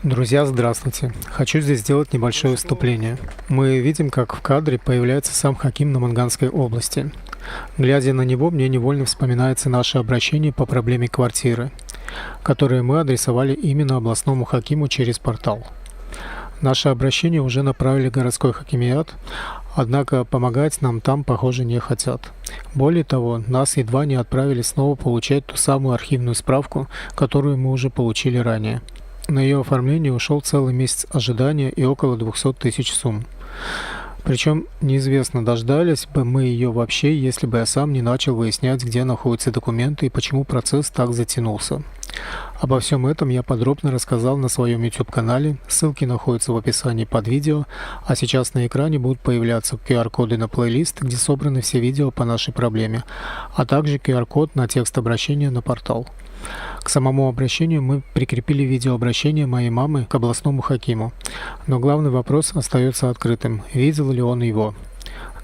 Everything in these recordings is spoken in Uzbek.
Друзья, здравствуйте. Хочу здесь сделать небольшое вступление. Мы видим, как в кадре появляется сам Хаким Наманганской области. Глядя на него, мне невольно вспоминается наше обращение по проблеме квартиры, которое мы адресовали именно областному Хакиму через портал. Наше обращение уже направили в городской хакимиат, однако помогать нам там, похоже, не хотят. Более того, нас едва не отправили снова получать ту самую архивную справку, которую мы уже получили ранее. На ее оформление ушел целый месяц ожидания и около 200 тысяч сумм. Причем неизвестно, дождались бы мы ее вообще, если бы я сам не начал выяснять, где находятся документы и почему процесс так затянулся. Обо всем этом я подробно рассказал на своем YouTube-канале, ссылки находятся в описании под видео, а сейчас на экране будут появляться QR-коды на плейлист, где собраны все видео по нашей проблеме, а также QR-код на текст обращения на портал. К самому обращению мы прикрепили видеообращение моей мамы к областному хакиму, но главный вопрос остается открытым: видел ли он его?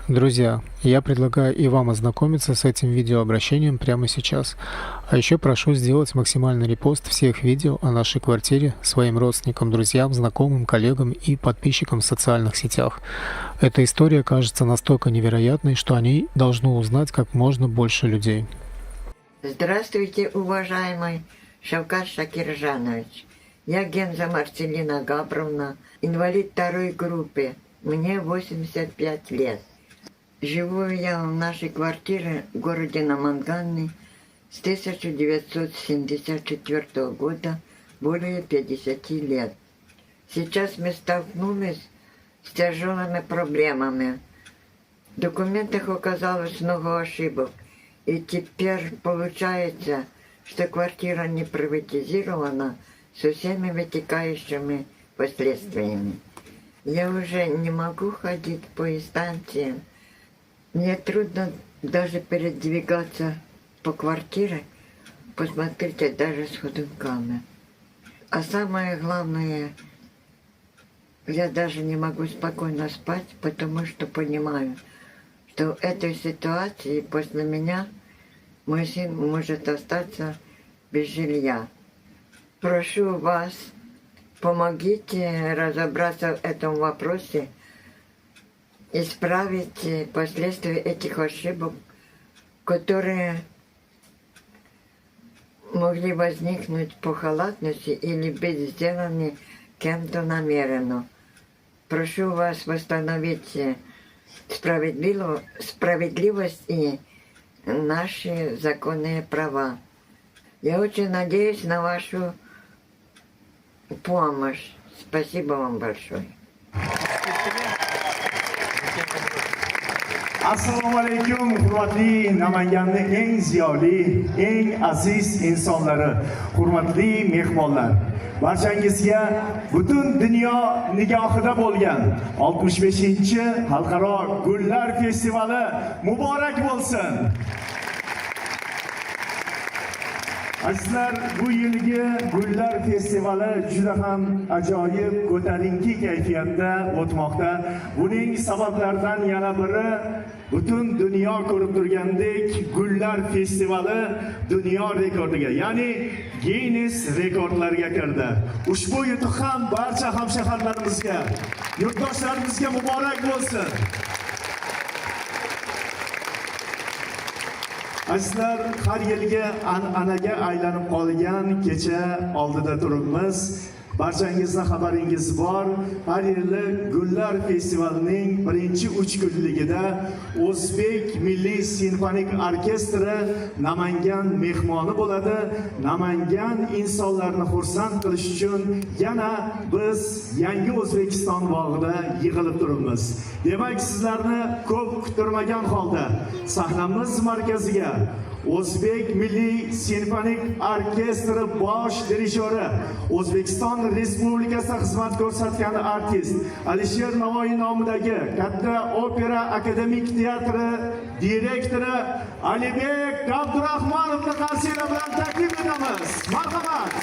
Друзья, я предлагаю и вам ознакомиться с этим видеообращением прямо сейчас. А еще прошу сделать максимальный репост всех видео о нашей квартире своим родственникам, друзьям, знакомым, коллегам и подписчикам в социальных сетях. Эта история кажется настолько невероятной, что о ней должно узнать как можно больше людей. Здравствуйте, уважаемый Шавкат Шакиржанович. Я Генза Марцелина Габровна, инвалид второй группы. Мне 85 лет. Живу я в нашей квартире в городе Наманганы с 1974 года, более 50 лет. Сейчас мы столкнулись с тяжелыми проблемами. В документах оказалось много ошибок. И теперь получается, что квартира не приватизирована со всеми вытекающими последствиями. Я уже не могу ходить по инстанциям. Мне трудно даже передвигаться по квартире. Посмотрите, даже с ходунками. А самое главное, я даже не могу спокойно спать, потому что понимаю, что в этой ситуации после меня мой сын может остаться без жилья. Прошу вас, помогите разобраться в этом вопросе, исправить последствия этих ошибок, которые могли возникнуть по халатности или быть сделаны кем-то намеренно. Прошу вас восстановить справедливость и наши законные права. Я очень надеюсь на вашу помощь. Спасибо вам большое. Assalomu alaykum, hurmatli Namanganning eng ziyoli, eng aziz insonlari, hurmatli mehmonlar. Barchangizga butun dunyo nigohida bo'lgan 65-Xalqaro Gullar festivali muborak bo'lsin. Azizlar, bu yilgi Gullar festivali juda ham ajoyib, ko'tarinki kayfiyatda o'tmoqda. Buning sabablaridan yana biri, butun dunyo ko'rib turgandek, Gullar festivali dunyo rekordiga, ya'ni Guinness rekordlariga kirdi. Ushbu yutuq ham barcha hamshaharlarimizga, yurtdoshlarimizga muborak bo'lsin. Azizlar, har yilgi an'anaga aylanib qolgan kecha oldida turibmiz. Barchangizning xabaringiz bor. Har yili Gullar festivalining birinchi 3 kunligida O'zbek Milliy simfonik orkestri Namangan mehmoni bo'ladi. Namangan insonlarni xursand qilish uchun yana biz yangi O'zbekiston bog'ida yig'ilib turibmiz. Demak, sizlarni ko'p kuttirmagan holda sahnamiz markaziga O'zbek Milliy simfonik orkestri bosh dirijori, O'zbekiston Respublikasida xizmat ko'rsatgan artist Alisher Navoiy nomidagi Katta opera akademik teatri direktori Alibek Abdurahmonovni qarshilar bilan taklif etamiz. Marhamat.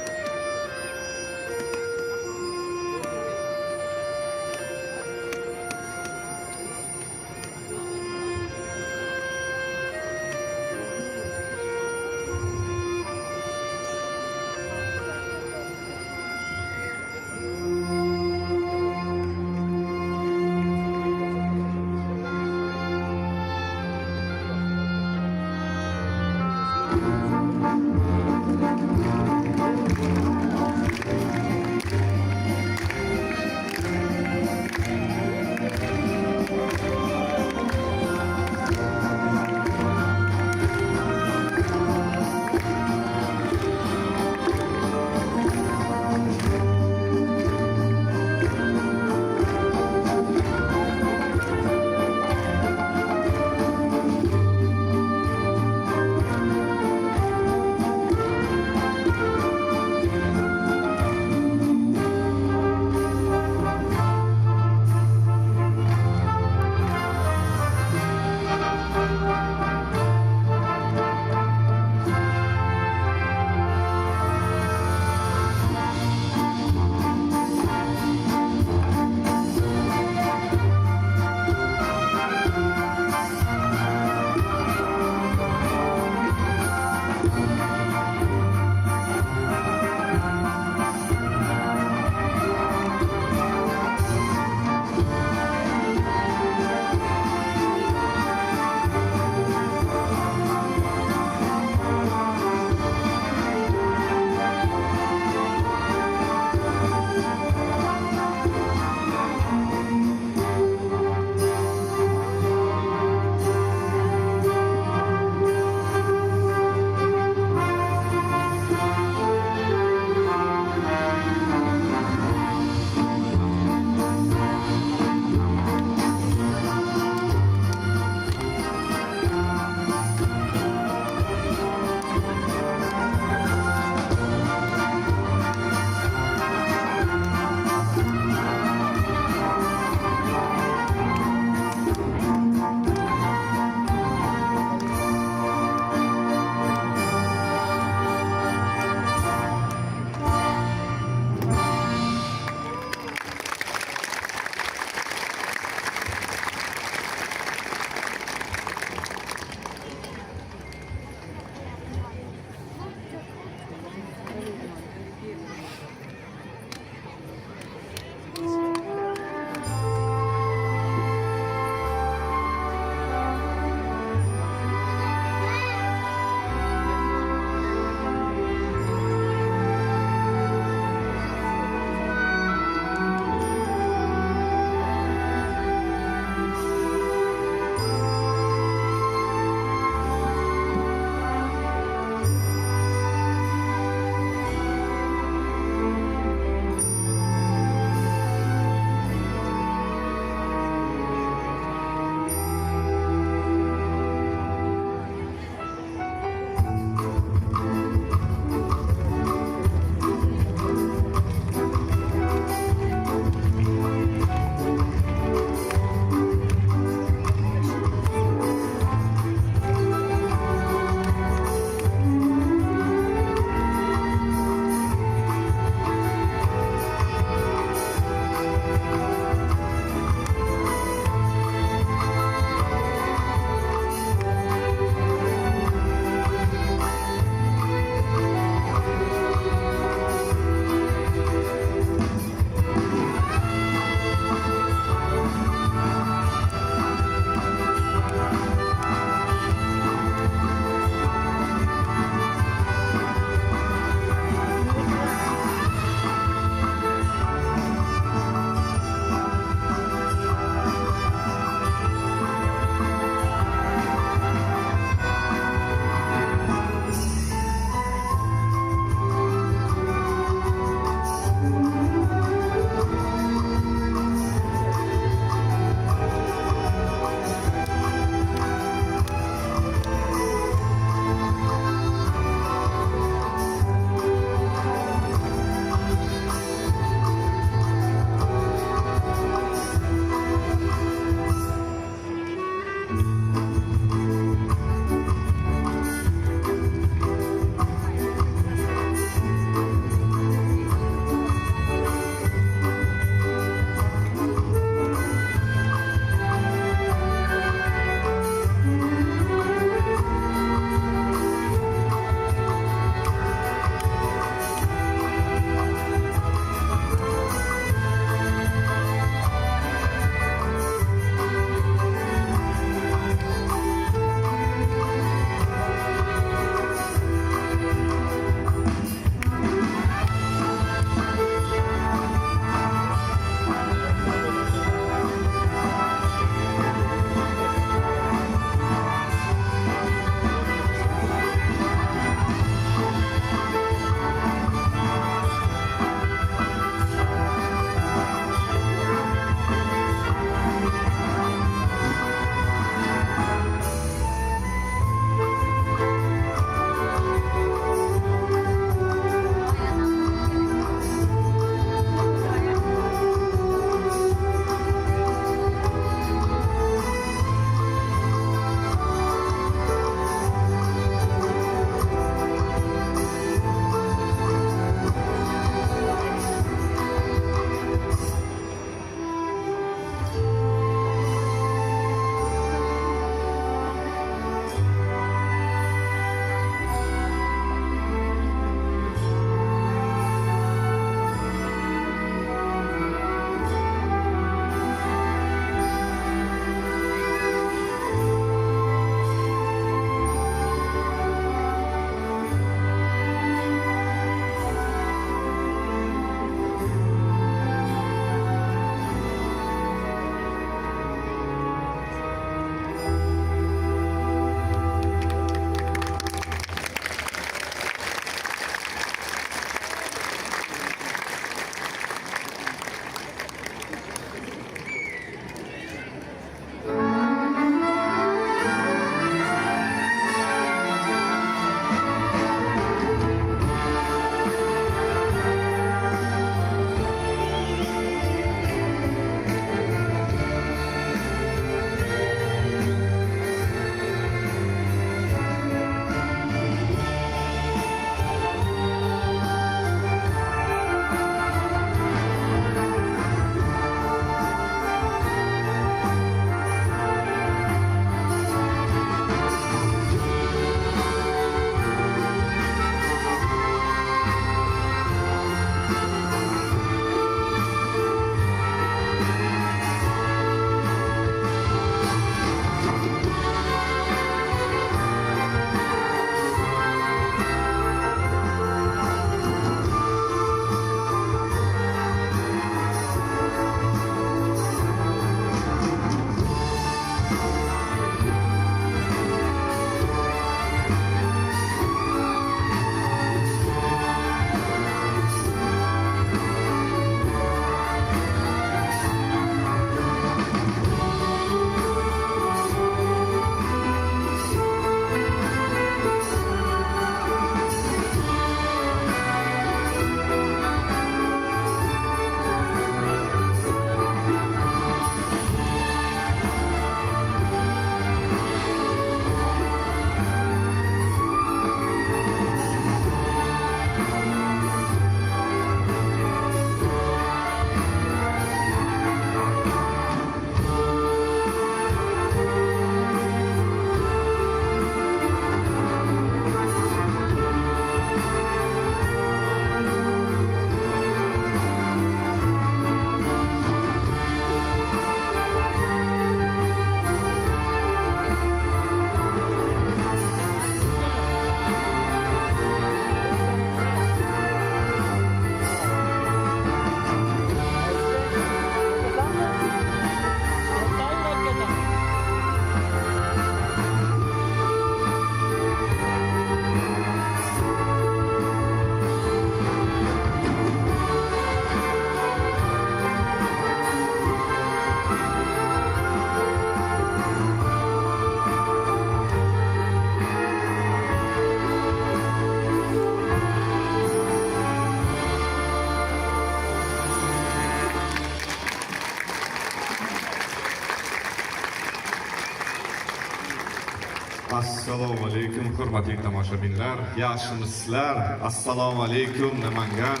Assalomu alaykum, hurmatli tomoshabinlar. Yaxshimisizlar? Assalomu alaykum, Namangan.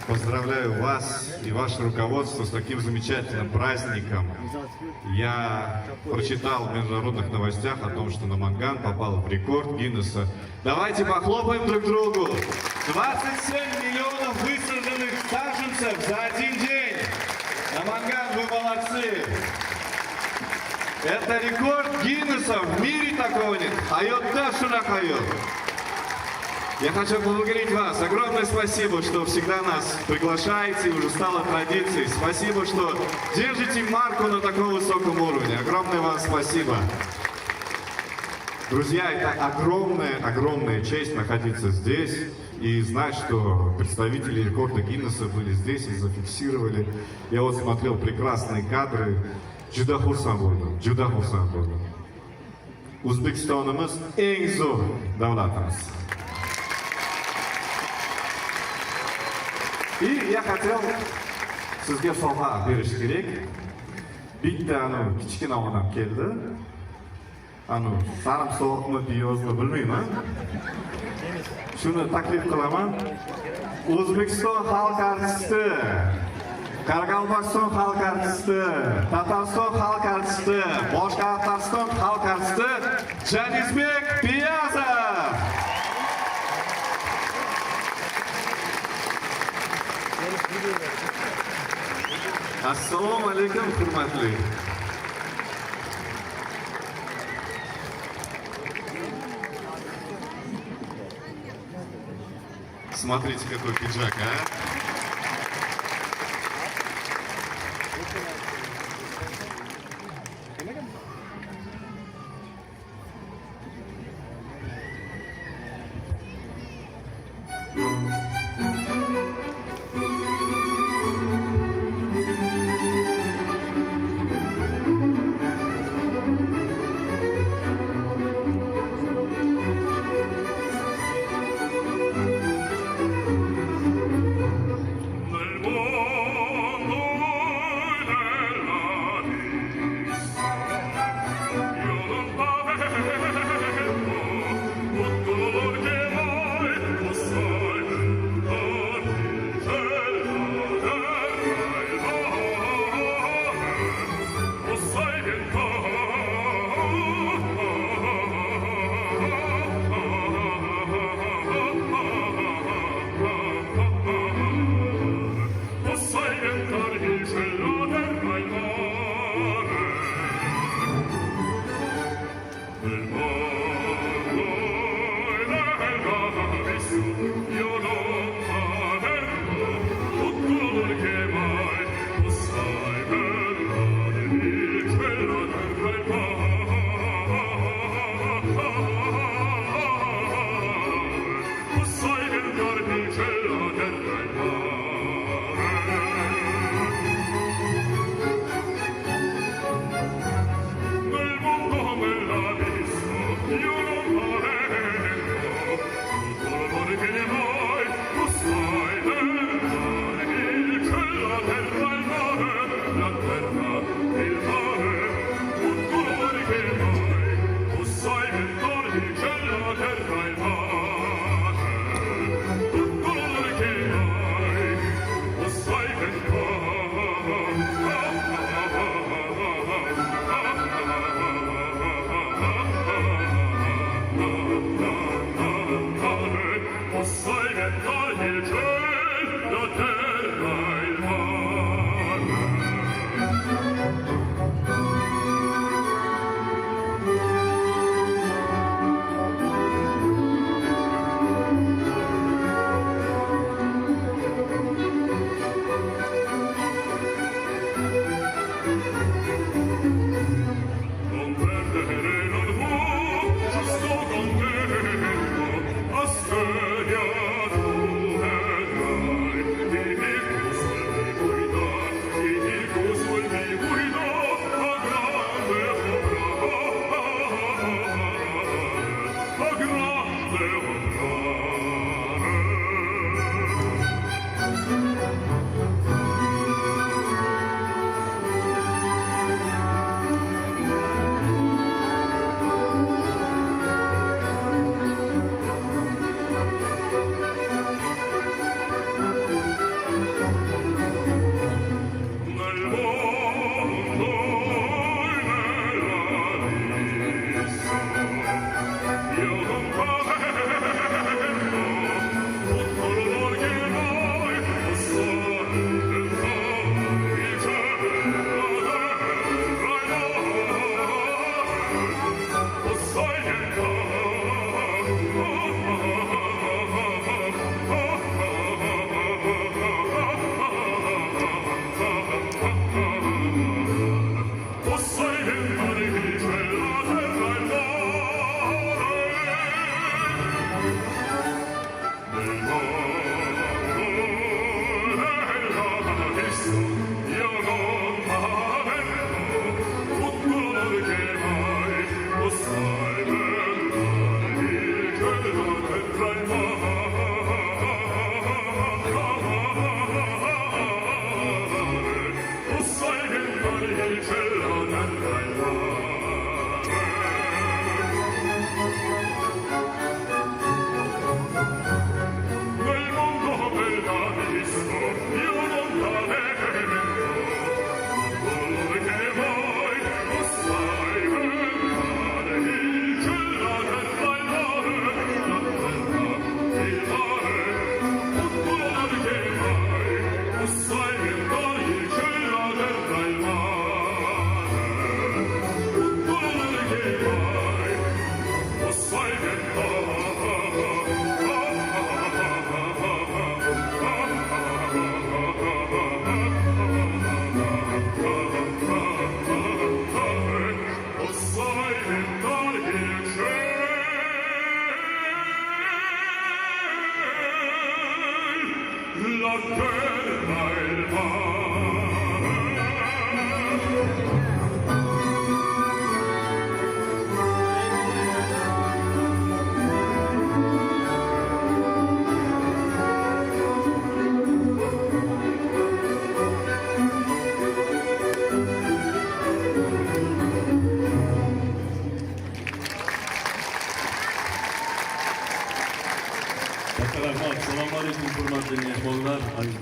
Поздравляю вас и ваше руководство с таким замечательным праздником. Я прочитал в международных новостях о том, что Наманган попал в рекорд Гиннесса. Давайте похлопаем друг другу. 27 миллионов высаженных саженцев за один день. Наманган, вы молодцы. Это рекорд Гиннесса, в мире такого нет. Хайотта шуна хайот. Я хочу поблагодарить вас. Огромное спасибо, что всегда нас приглашаете, уже стало традицией. Спасибо, что держите марку на таком высоком уровне. Огромное вам спасибо. Друзья, это огромная честь находиться здесь и знать, что представители рекорда Гиннесса были здесь и зафиксировали. Я вот смотрел прекрасные кадры. Juda xursand bo'ldim. O'zbekistonimiz eng zo'r davlatimiz. И я хотел sizga sovg'a berish kerak. Bitta kichkina onam keldi. Sarimsoqmi, piyozmi bilmayman. Shuni taklif qilaman. O'zbekiston xalq artisti, Qoraqalpog'iston xalq artisti, Tatariston xalq artisti, Boshqirdiston xalq artisti Janizbek Piyazov. Assalomu alaykum, hurmatli. Смотрите, какой пиджак, а? Nel mondo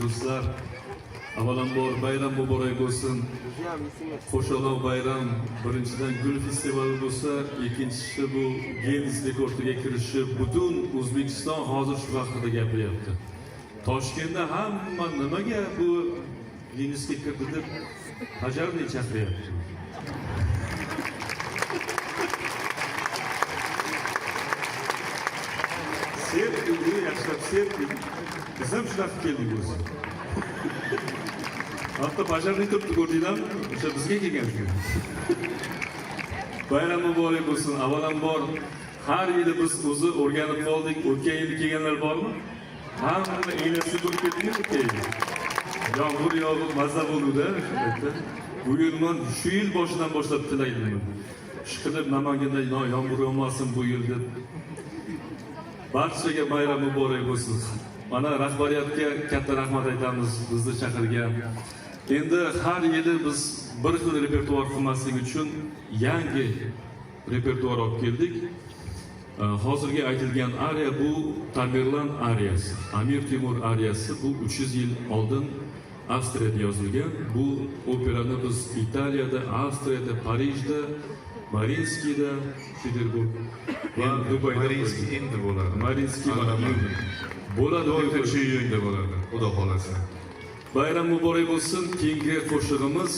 do'stlar, avvalambor bayram muborak bo'lsin. Qo'shalov bayram birinchidan gul festivali bo'lsa, ikkinchisi bu Ginnes rekordiga kirishi butun O'zbekiston hozir shu vaqtida gapiryapti. Toshkentda hamma nimaga bu Ginnesga kirdi deb hajarni chaqiryapti. Sertdi, yaxshilab sertdi. Biz ham shunaqa keldik o'zi. Hatto bajarni turibdi ko'rdinglarmi? O'sha bizga kelgan shu. Bayram muborak bo'lsin. Avvalambor har yili biz o'zi o'rganib qoldik. O'tgan yil kelganlar bormi? Hamma eynasi bo'lib ketdimi o'tgan yil? Yomg'ir yog'ib mazza bo'ldi-da shu yerda. Bu yil men shu yil boshidan boshlab tilayman. Ishqilib Namanganda yomg'ir yog'masin bu yil deb. Barchaga bayram muborak bo'lsin. Mana rahbariyatga katta rahmat aytamiz, bizni chaqirgan. Endi har yili biz bir xil repertuar qilmaslik uchun yangi repertuar olib keldik. Hozirgi aytilgan ariya bu Tamerlan ariyasi. Amir Temur ariyasi bu 300 yil oldin Avstriyada yozilgan. Bu operani biz Italiyada, Avstriyada, Parijda, Marinskiyda, Peterburg va Dubayda Marinskiy endi bo'ladi. Marinskiy bo'ladi. O'sha yo'lda bo'ladi. Xudo xolasa. Bayram muborak bo'lsin. Keyingi qo'shig'imiz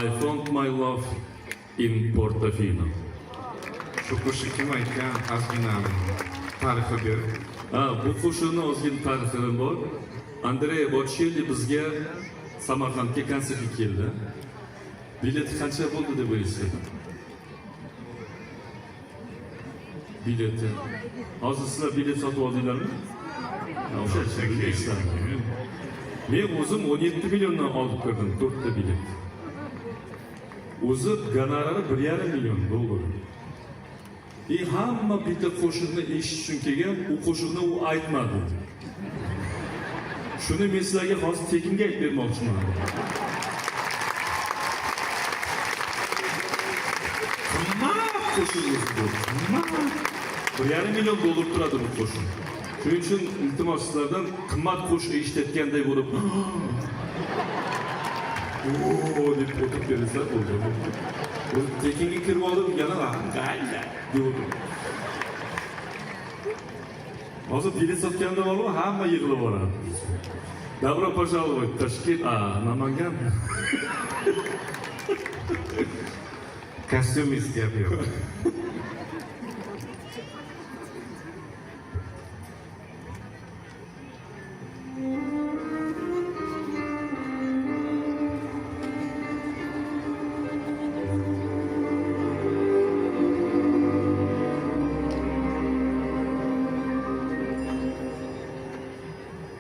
I found my love in Portofino. Shu qo'shiq kim aytgan? Ozgina tarixi berib. Bu qo'shiqning ozgina tarixi bor. Andrea Bocelli bizga Samarqandga konsertga keldi. Bilet qancha bo'ldi deb o'ylaysiz? Bileti. Hozir sizlar bilet sotib oldinglarmi? O'sha cheklar. Men o'zim 17 milliondan olib kirdim 4 ta bilet. O'zi gonorari 1,5 million dollar. Hamma bitta qo'shiqni eshitish uchun kelgan, u qo'shiqni u aytmadi. Shuni men sizlarga hozir tekinga aytib bermoqchiman. Qo'shiq bu. 1,5 million dollar turadi bu qo'shiq. Shuning uchun iltimos sizlardan qimmat qo'shiq eshitayotganday bo'lib, "Oo" deb o'tib beringlar bo'ldi. O'z tekinga kirib olib, yana "Qayda" deb o'tib. Hozir bilet sotganda bormi, hamma yig'ilib boradi. Добро пожаловать в Ташкент, Namangan. Kostyumist yapıyor.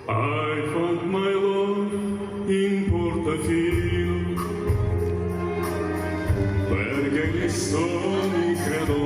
I found my love in Portofino, perché gli sogni credo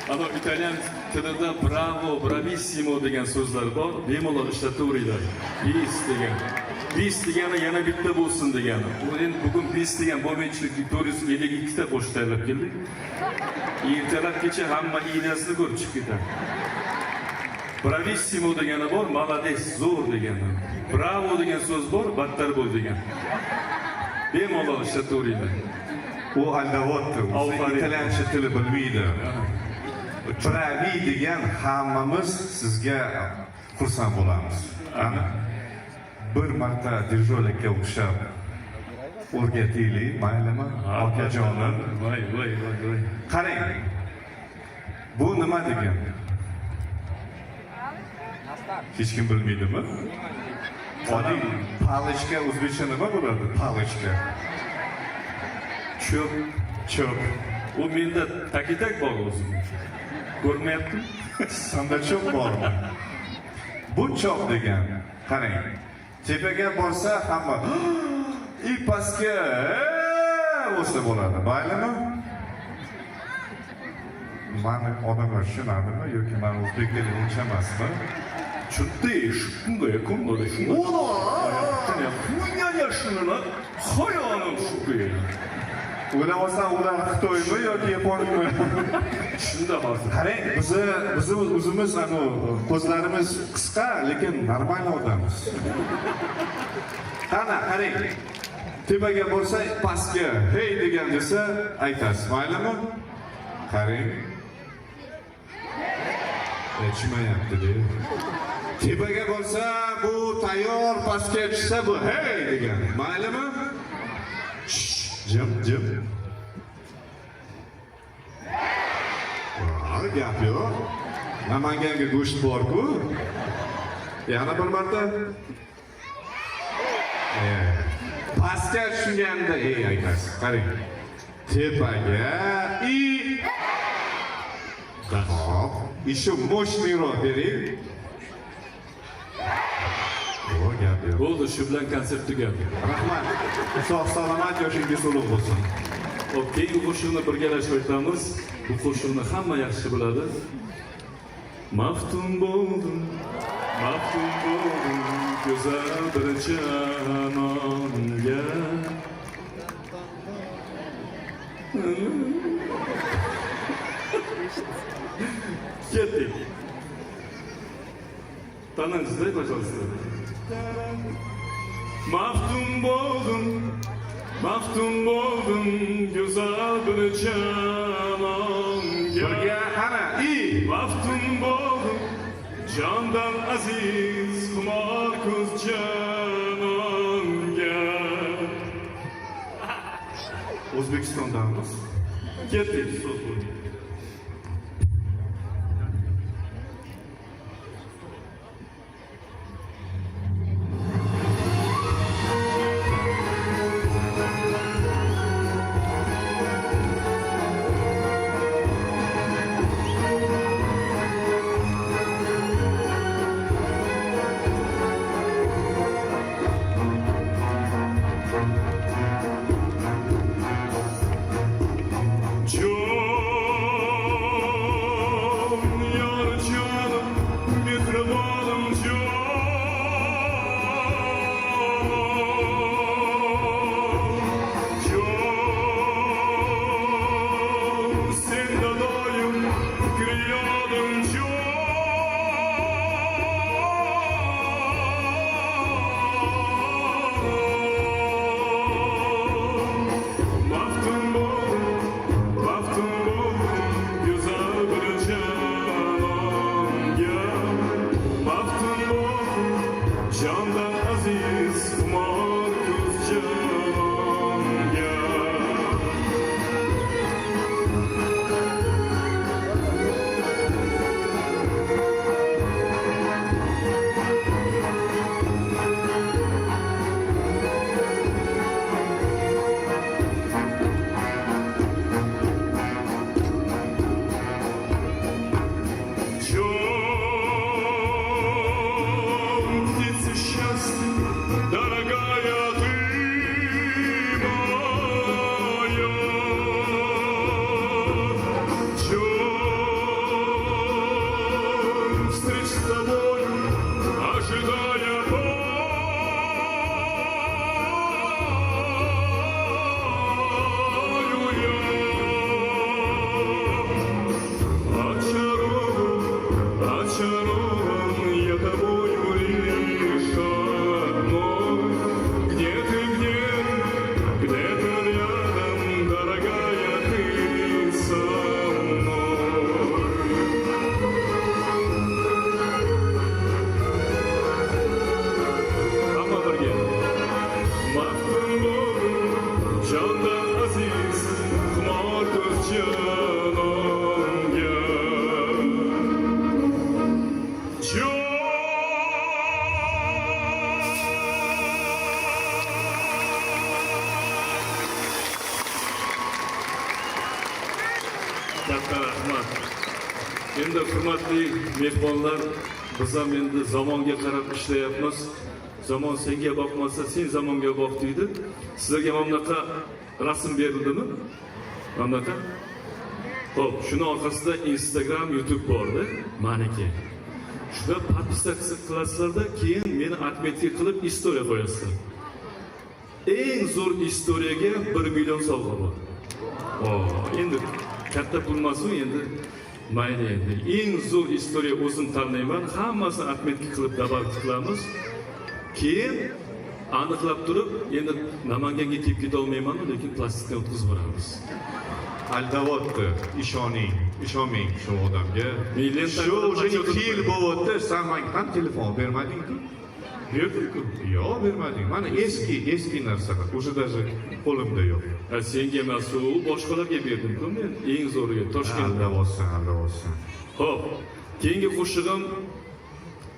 Ana italyan tilida bravo, bravissimo degan so'zlar bor. Bemalol ishlataveringlar. Bis degan. Bis degani yana bitta bo'lsin degani. Endi bugun bis degan bo'lmaychilik 452 ta qo'shiq tayyorlab keldik. Ertalabgacha hamma iynasini ko'rib chiqib ketadi. Bravissimo degani bor, malades, zo'r degani. Bravo degan so'z bor, battar bo'l degan. Bemalol ishlataveringlar. U aldavotdi. O'zi italyancha tili bilmaydi. Bravi degan hammamiz sizga xursand bo'lamiz. Ana bir marta Dirjolikka o'xshab o'rgataylik, maylimi? Okajonim. Voy. Qarang. Bu nima degan? Hech kim bilmaydimi? Oddiy palichka o'zbekcha nima bo'ladi? Palichka. Cho'p. U menda takitak bor o'zi. Ko'rmayaptimi? Sanda cho'p bormi? Bu cho'p degan. Qarang. Tepaga borsa hamma и pastga o'sa bo'ladi. Maylimi? Mani odamlar tushunadimi yoki men o'zbek tili uncha emasmi? Чудиш, bunday kunlarda shunday. Bunga yashinlar, hayonim shuqi. O'ylamasam ular Xitoymi yoki Yaponmi? Shunda hozir. Qarang, biz o'zimiz ko'zlarimiz qisqa, lekin normal odammiz. Qana, qarang. Tepaga bo'lsa, pastga hey degan desa, aytasiz, maylimi? Qarang. Aytmayapti-da. Tepaga bo'lsa, bu tayyor, pastga tushsa bu hey degan. Maylimi? Jim. Gap yo'q. Namanganga go'sht bor-ku. Yana bir marta. Pastga tushganda aytasiz. Qarang. Tepaga и Hop, еще мощныйroq bering. O gap yo'q. Bo'ldi, shu bilan konsert tugadi. Rahmat. Sog' salomat, yoshingiz ulug' bo'lsin. Hop, keyingi qo'shiqni birgalashib aytamiz. Bu qo'shiqni hamma yaxshi biladi. Maftun bo'ldim, go'zal bir jamonga. Ketdik. Tanıngsızlar, pожалуйста. Maftun boldum, güzel bir canan. Birga qana, Maftun boldum, candan aziz, xumor ko'z canonga. O'zbekistondamiz. Ketdik, so'z bo'ldi. katta rahmat. Endi hurmatli mehmonlar, biz ham endi zamonga qarab ishlayapmiz. Zamon senga boqmasa, sen zamonga boq deydi. Sizlarga mana bunaqa rasm berildimi? Mana bunaqa. Xo'p, shuni orqasida Instagram, YouTube bordi, meniki. Shunda podpisatsiya qilasizlarda, keyin meni отметка qilib istoriya qo'yasizlar. Eng zo'r istoriyaga 1 million sovg'a bor. Endi katta pul emasmi endi? Mayli endi. Eng zo'r istoriya o'zim tanlayman, hammasini отметка qilib dabalk qilamiz. Keyin aniqlab turib, endi Namanganga kelib keta olmayman, lekin plastikdan o'tkazib boramiz. Aldavotdi, ishonmang shu odamga. Shu уже 2 yil bo'ldi, sen menga telefon bermading-ku? Berdim-ku. Yo'q, bermading. Mana eski narsalar, уже даже qo'limda yo'q. Senga emas, u boshqalarga berdim-ku men, eng zo'riga Toshkentda. Aldavotsan. Xo'p, keyingi qo'shig'im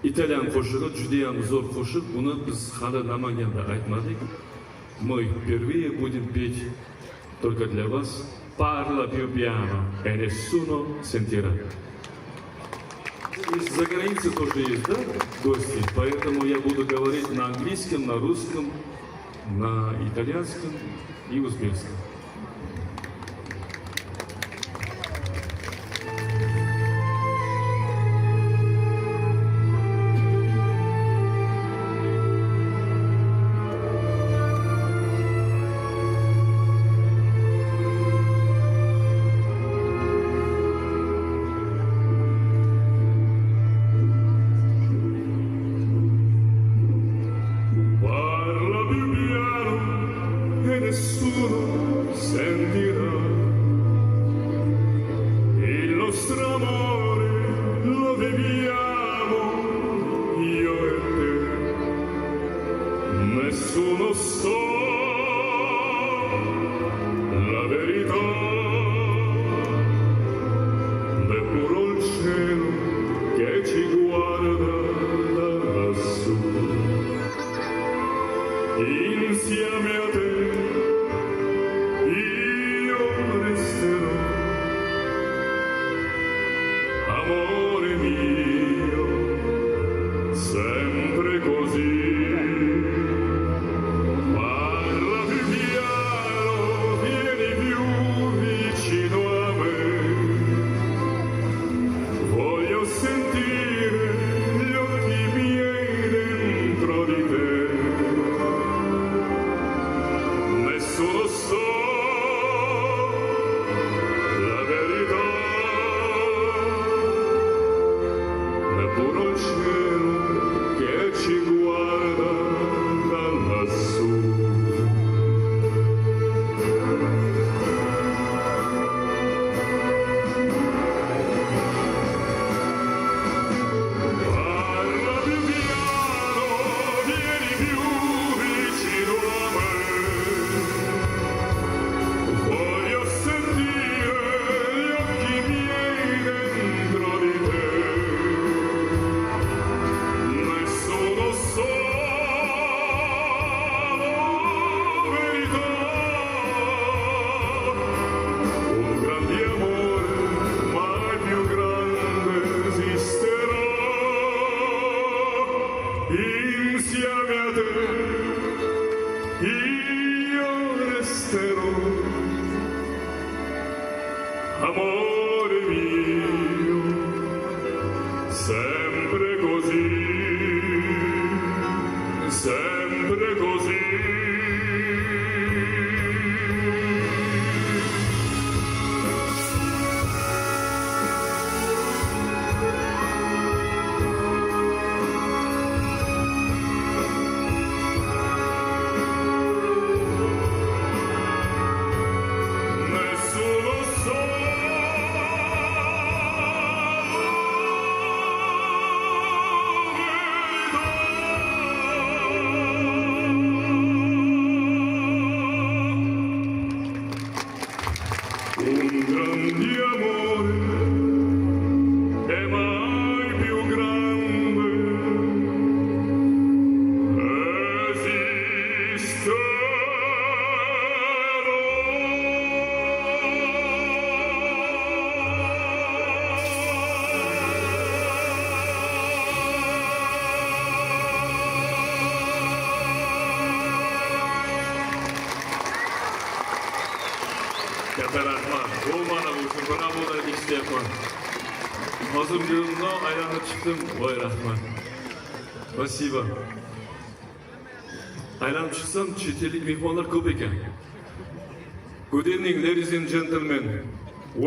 italyan qo'shig'i, juda ham zo'r qo'shiq. Buni biz hali Namanganda aytmadik. Мы впервые будем петь только для вас. Parla più piano e nessuno sentirà. Из-за границы тоже есть, да, гости? Поэтому я буду говорить на английском, на русском, на итальянском и узбекском. Parla più piano e nessuno sentirà. Il nostro amore lo viviamo io e te. Nessuno sa la verità. Neppure il cielo che ci guarda da lassù. Insieme a te io Katta rahmat. Bu mana bu uchun bravolar eshityapman. Hozir yo'limdan aylanib chiqdim. Voy rahmat. Spasibo. Aylanib chiqsam, chet ellik mehmonlar ko'p ekan. Good evening, ladies and gentlemen.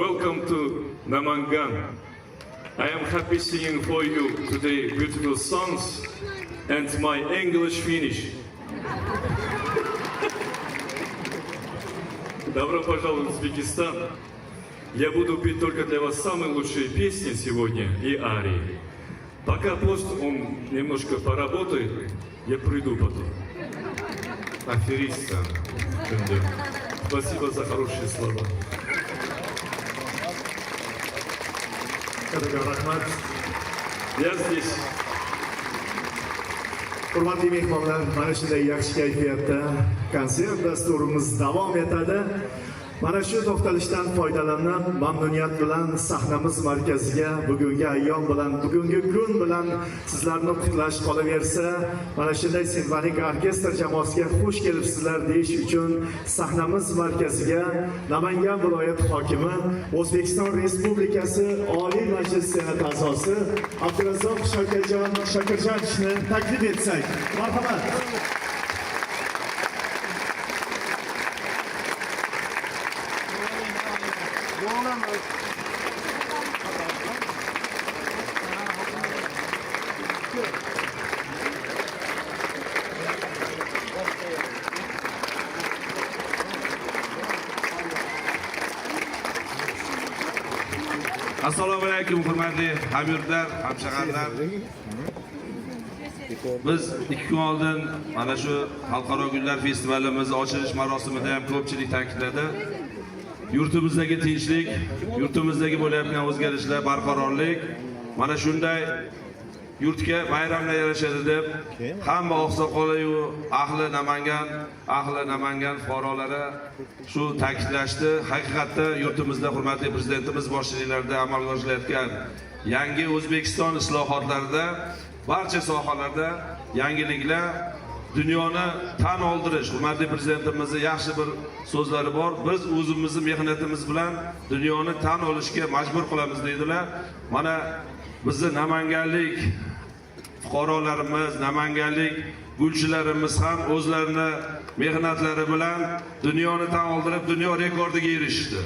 Welcome to Namangan. I am happy singing for you today beautiful songs and my English finish. Добро пожаловать в Узбекистан. Я буду петь только для вас самые лучшие песни сегодня и арии. Пока пост он немножко поработает, я приду потом. Аферистsan. Спасибо за хорошие слова. Katta rahmat. Я здесь. Hurmatli mehmonlar, mana shunday yaxshi kayfiyatda konsert dasturimiz davom etadi. Mana shu to'xtalishdan foydalanib, mamnuniyat bilan sahnamiz markaziga bugungi ayyom bilan, bugungi kun bilan sizlarni qutlash qolaversa, mana shunday simfonik orkestr jamoasiga xush kelibsizlar deyish uchun sahnamiz markaziga Namangan viloyati hokimi, O'zbekiston Respublikasi Oliy Majlis Senati a'zosi Abdurazzoq Shokirjonovni taklif etsak. Marhamat. Assalomu alaykum hurmatli hamyurtlar, hamshaharlar. Biz 2 kun oldin mana shu Xalqaro gullar festivalimizni ochilish marosimida ham ko'pchilik ta'kidladi. Yurtimizdagi tinchlik, yurtimizdagi bo'layotgan o'zgarishlar, barqarorlik mana shunday yurtga bayramlar yarashadi deb hamma oqsoqoli ahli Namangan fuqarolari shu ta'kidlashdi. Haqiqatda yurtimizda hurmatli prezidentimiz boshchiliklarida amalga oshirilayotgan yangi O'zbekiston islohotlarida barcha sohalarda yangiliklar, dunyoni tan oldirish. Hurmatli prezidentimizning yaxshi bir so'zlari bor. Biz o'zimizni mehnatimiz bilan dunyoni tan olishga majbur qilamiz deydilar. Mana bizni namanganlik fuqarolarimiz, namanganlik gulchilarimiz ham o'zlarini mehnatlari bilan dunyoni tan oldirib, dunyo rekordiga erishdi.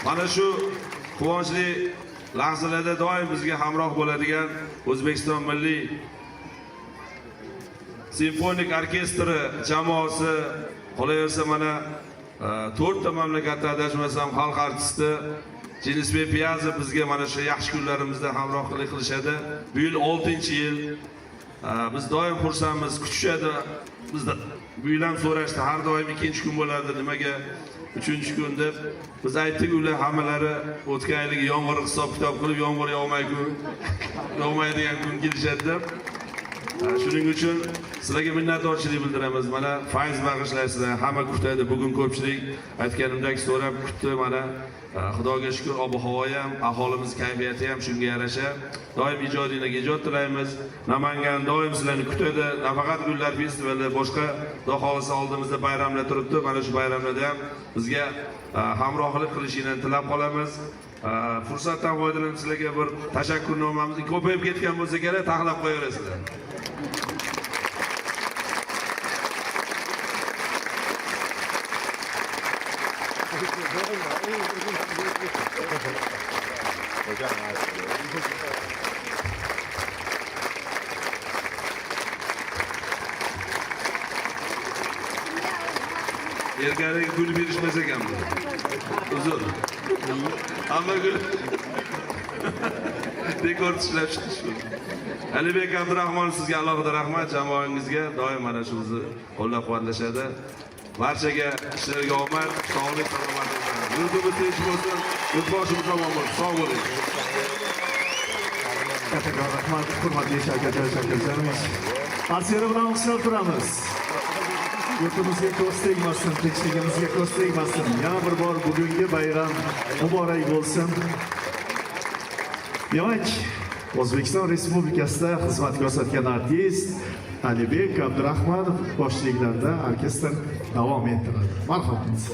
Mana shu quvonchli lahzalarda doim bizga hamroh bo'ladigan O'zbekiston Milliy simfonik orkestri jamoasi, qolaversa mana 4 ta mamlakatda adashmasam xalq artisti Jinisbek Piyazov bizga mana shu yaxshi kunlarimizda hamrohlik qilishadi. Bu yil 6-yil. Biz doim xursandmiz, kutishadi. Bizda bu yil ham so'rashdi, har doim 2-kun bo'ladi, nimaga 3-kun deb. Biz aytdik, ular hammalari o'tgan yilgi yomg'ir hisob-kitob qilib, yomg'ir yog'maydigan kun kelishadi deb. Shuning uchun sizlarga minnatdorchilik bildiramiz. Mana fayz bag'ishlaysizlar, hamma kutadi. Bugun ko'pchilik aytganimdek so'rab kutdi. Mana Xudoga shukr, ob-havo ham, aholimiz kayfiyati ham shunga yarasha. Doim ijodiylarga ijod tilaymiz. Namangan doim sizlarni kutadi. Nafaqat gullar festivali, boshqa Xudo xolisa oldimizda bayramlar turibdi. Mana shu bayramlarda ham bizga hamrohlik qilishinglarni tilab qolamiz. Fursatdan foydalanib sizlarga bir tashakkurnomamizni ko'payib ketgan bo'lsa kerak, taxlab qo'yaverasizlar. Erkalik gul berishmas ekan bu. Uzr. Hamma gul rekord ishlab chiqish. Alibek Abdurahmon, sizga alohida rahmat, jamoangizga doim mana shu bizni qo'llab-quvvatlashadi. Barchaga ishlarga omad, sog'lik, salomatlik. Yurtimiz tinch bo'lsin, yurtboshimiz omon bo'lsin. Sog' bo'ling. Katta rahmat, hurmatli Shavkat Shokirjonovich. Arsiyani bilan olqishlab turamiz. Yurtimizga ko'z tegmasin, tinchligimizga ko'z tegmasin. Yana bir bor bugungi bayram muborak bo'lsin. Demak, O'zbekiston Respublikasida xizmat ko'rsatgan artist Alibek Abdurahmonov boshchiliklarida orkestr davom ettiradi. Marhamat.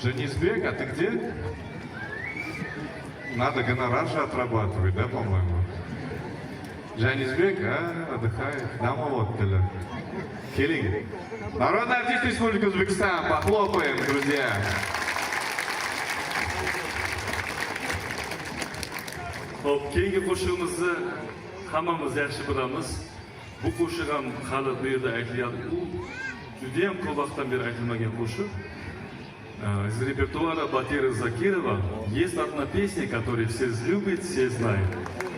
Жанизбек, а ты где? Надо гонорар же отрабатывать, да, по-моему? Жанизбек, отдыхает. Домой отдыхает. Келинг. Народный артист Республики Узбекистан. Похлопаем, друзья. Hop, keyingi qo'shig'imizni hammamiz yaxshi bilamiz. Bu qo'shiq ham hali bu yerda aytilyapti. U juda ham ko'p vaqtdan beri aytilmagan qo'shiq. Из репертуара Батира Закирова есть одна песня, которую все любят, все знают.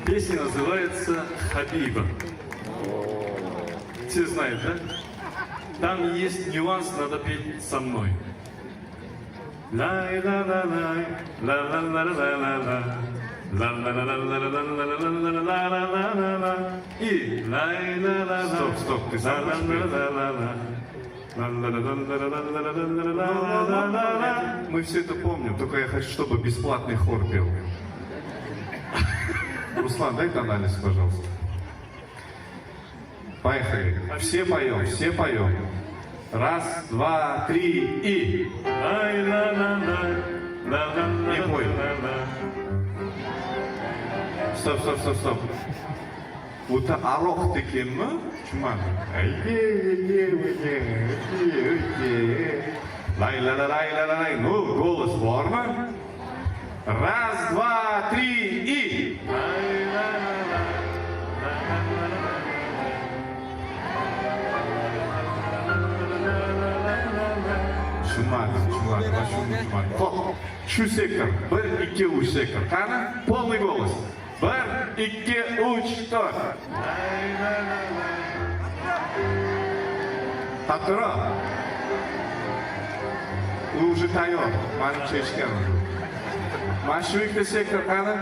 Песня называется «Хабиба». Все знают, да? Там есть нюанс, надо петь со мной. Лай-ла-ла-лай, ла-ла-ла-ла-ла-ла. Ла-ла-ла-ла-ла-ла-ла-ла-ла-ла-ла-ла. И лай-ла-ла-ла. Стоп, ты сам Ла-ла-ла-ла-ла. Мы все это помним, только я хочу, чтобы бесплатный хор пел. Руслан, дай тональность, пожалуйста. Поехали. Все поем, все поем. Раз, два, три и... Не пой. Стоп. Uta aroq tekinmi? Tushunmadim. Lay. Ну, голос bormi? Раз, два, три и... Tushunmadim. Xo'p, shu sektor. 1, 2, 3 sektor. Qani? Полный голос. 1, 2, 3, 4. Hatto'roq. U уже tayyor. Manimcha eshitganman. Mana shu ikkita sektor qani?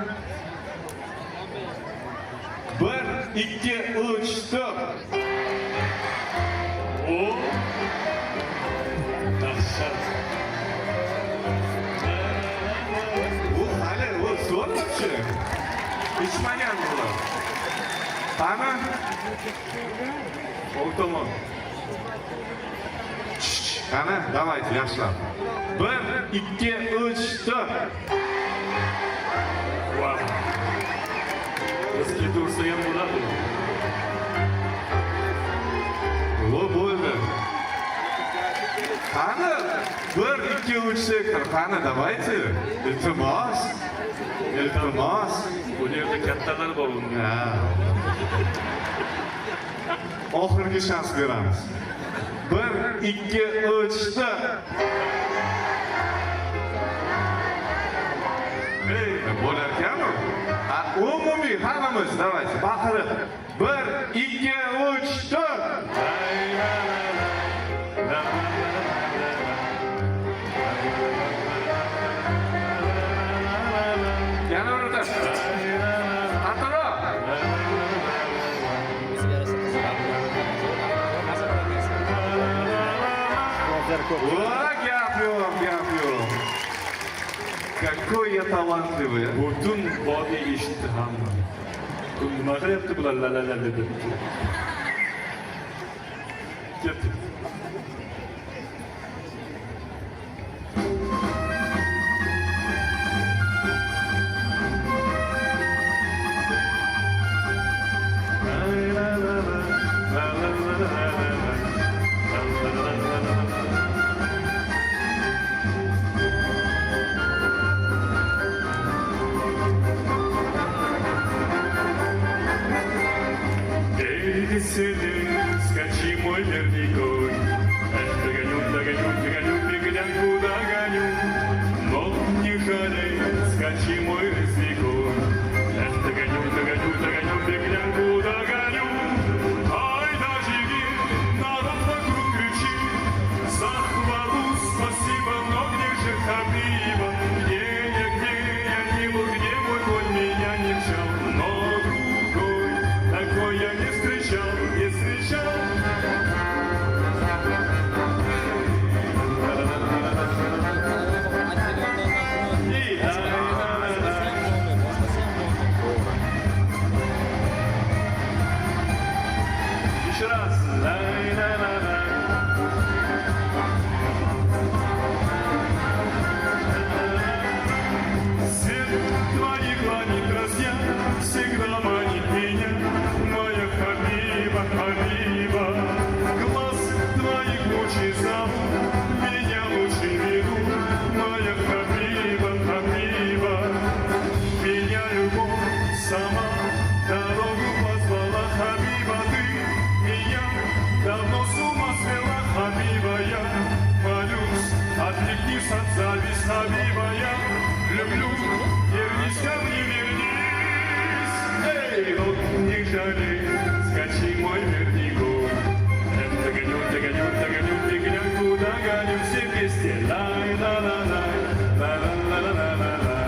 1, 2, 3, 4. O. Dahshat. Bu hali zo'r вообще. İçmagan bular. Qani? O'ng tomon. Qani? Давайте, yaxshilab. 1, 2, 3, 4. Wow. Biz ketaversa ham bo'ladi. O bo'ldi. Qani? 1, 2, 3 sektor. Qani, давайте. Iltimos. Bu yerda kattalar bor unga. Ha. Oxirgi shans beramiz. 1, 2, 3, 4. Ey, bo'larkanmi? Umumiy hammamiz, давайте, baqirib. 1, 2, 3, 4. Yana o'rta. Hatto'roq. Gap yo'q. Какой я талантливый. Butun vodiy eshitdi hamma. Nima qilyapti bular la deb. Ketdi. Скачи, мой верный конь. Догоню, беглянку догоню. Но не жалей, скачи, мой рысый конь. Догоню, беглянку догоню. Ай, дожиги, народ вокруг кричит. За хвалу спасибо, но где же Хабиба? Где я не был, где мой конь меня не взял. Но другой, такой я не встречал. Еще раз. далее, скачи мой вернигу. Догоню, догоню, догоню, бегнянку, догоню все вместе. Лай-ла-ла-лай, ла-ла-ла-ла-ла-ла.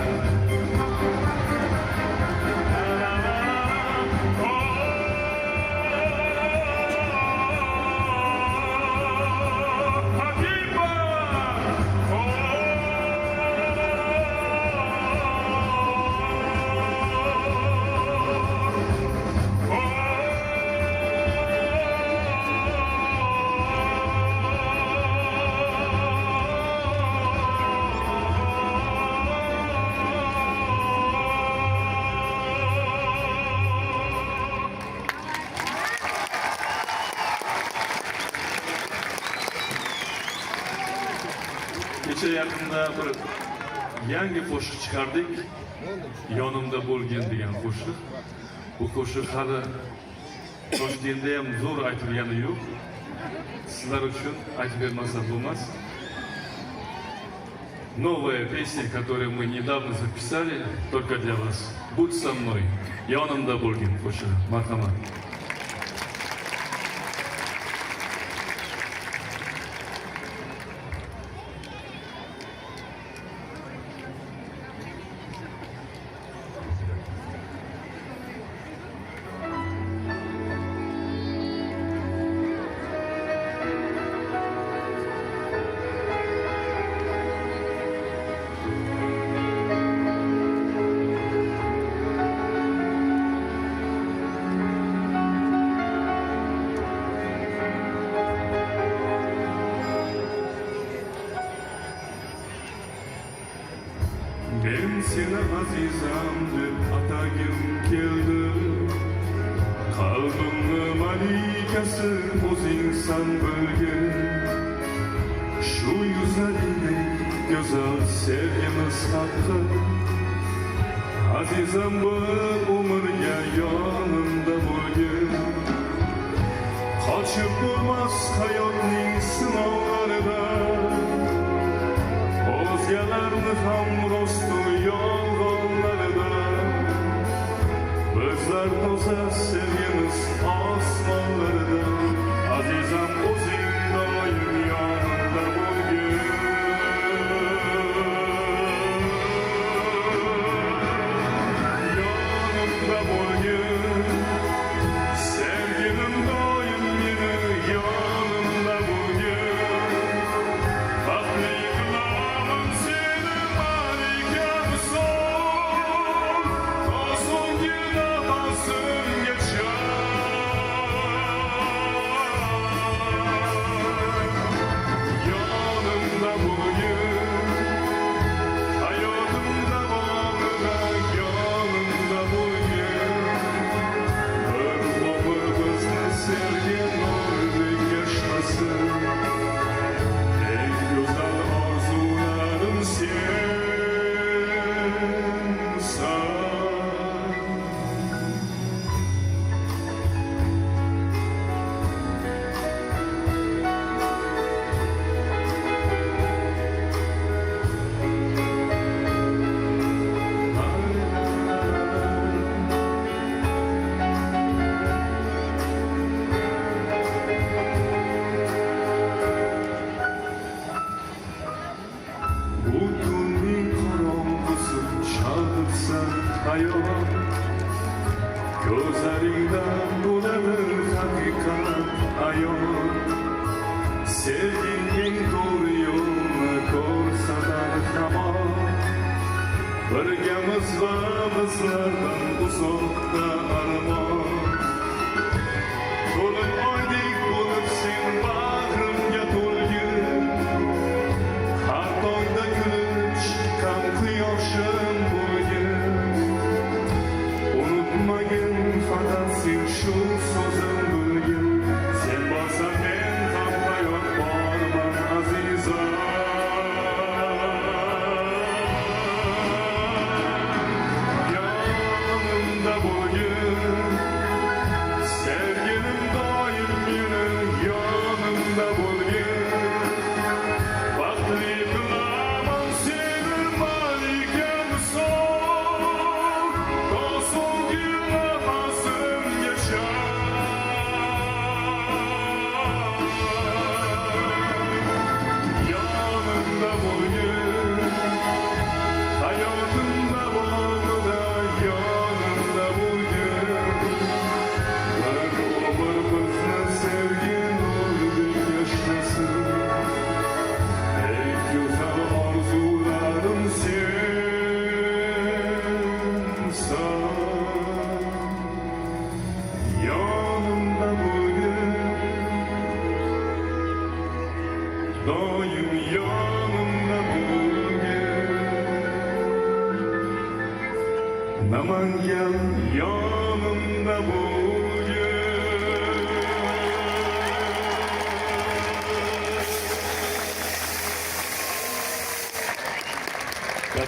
Kecha yaqinda bir yangi qo'shiq chiqardik. Yonimda bo'lgin degan qo'shiq. Bu qo'shiq hali Toshkentda ham zo'r aytilgani yo'q. Sizlar uchun aytib bermasam bo'lmas. Новая песня, которую мы недавно записали, только для вас. Будь со мной. Yonimda bo'lgin qo'shiq. Marhamat. Ben seni azizam deb atagim keldi. Qalbimni malikasi o'zingsan bilgin. Shu yuzlaringdek go'zal sevgimiz haqqi. Azizam bir umrga yonimda bo'lgin. Qochib bo'lmas hayotning sinovlaridan. O'zgalarni ham rostu yolg'onlarida bizlar toza sevgimiz osmonlarida. Azizam o'zing doim yonimda bo'lgin. Yonimda bo'lgin. Sevgilim doim meni yonimda bo'lgin. Baxtli qilaman seni malikam son, to so'nggi nafasimgacha.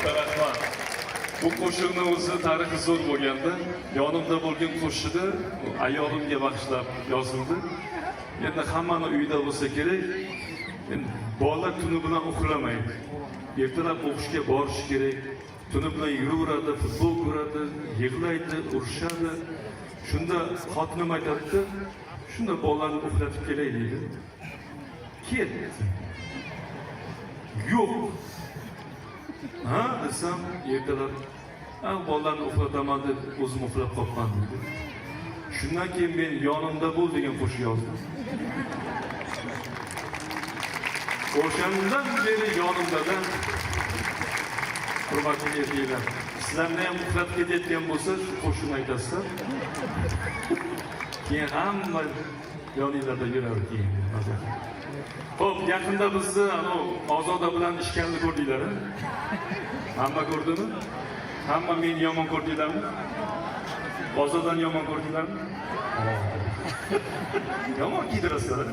katta rahmat. Bu qo'shiqni o'zi tarixi zo'r bo'lganda, yonimda bo'lgan qo'shiqni ayolimga bag'ishlab yozildi. Endi hammani uyida bo'lsa kerak. Endi bolalar tuni bilan uxlamaydi. Ertalab o'qishga borish kerak. Tuni bilan yuraveradi, futbol ko'radi, yig'laydi, urishadi. Shunda xotinim aytadi, shunda bolalarni uxlatib kelay deydi. Ketdi. Yo'q. Ha, desam, ertalab bolalarni uxlataman deb o'zim uxlab qolman dedi. Shundan keyin men yonimda bo'l degan qo'shiq yozdim. O'shandan beri yonimdadan hurmatli erkaklar, sizlarni ham uxlatib ketayotgan bo'lsa, shu qo'shiqni aytasizlar. Keyin hamma yoninglarda yurar keyin. Xo'p, yaqinda bizni Ozoda bilan ishkanni ko'rdinglar. Hamma ko'rdimi? Hamma meni yomon ko'rdinglarmi? Ozodani yomon ko'rdinglarmi? Yomon kiydirasizlar.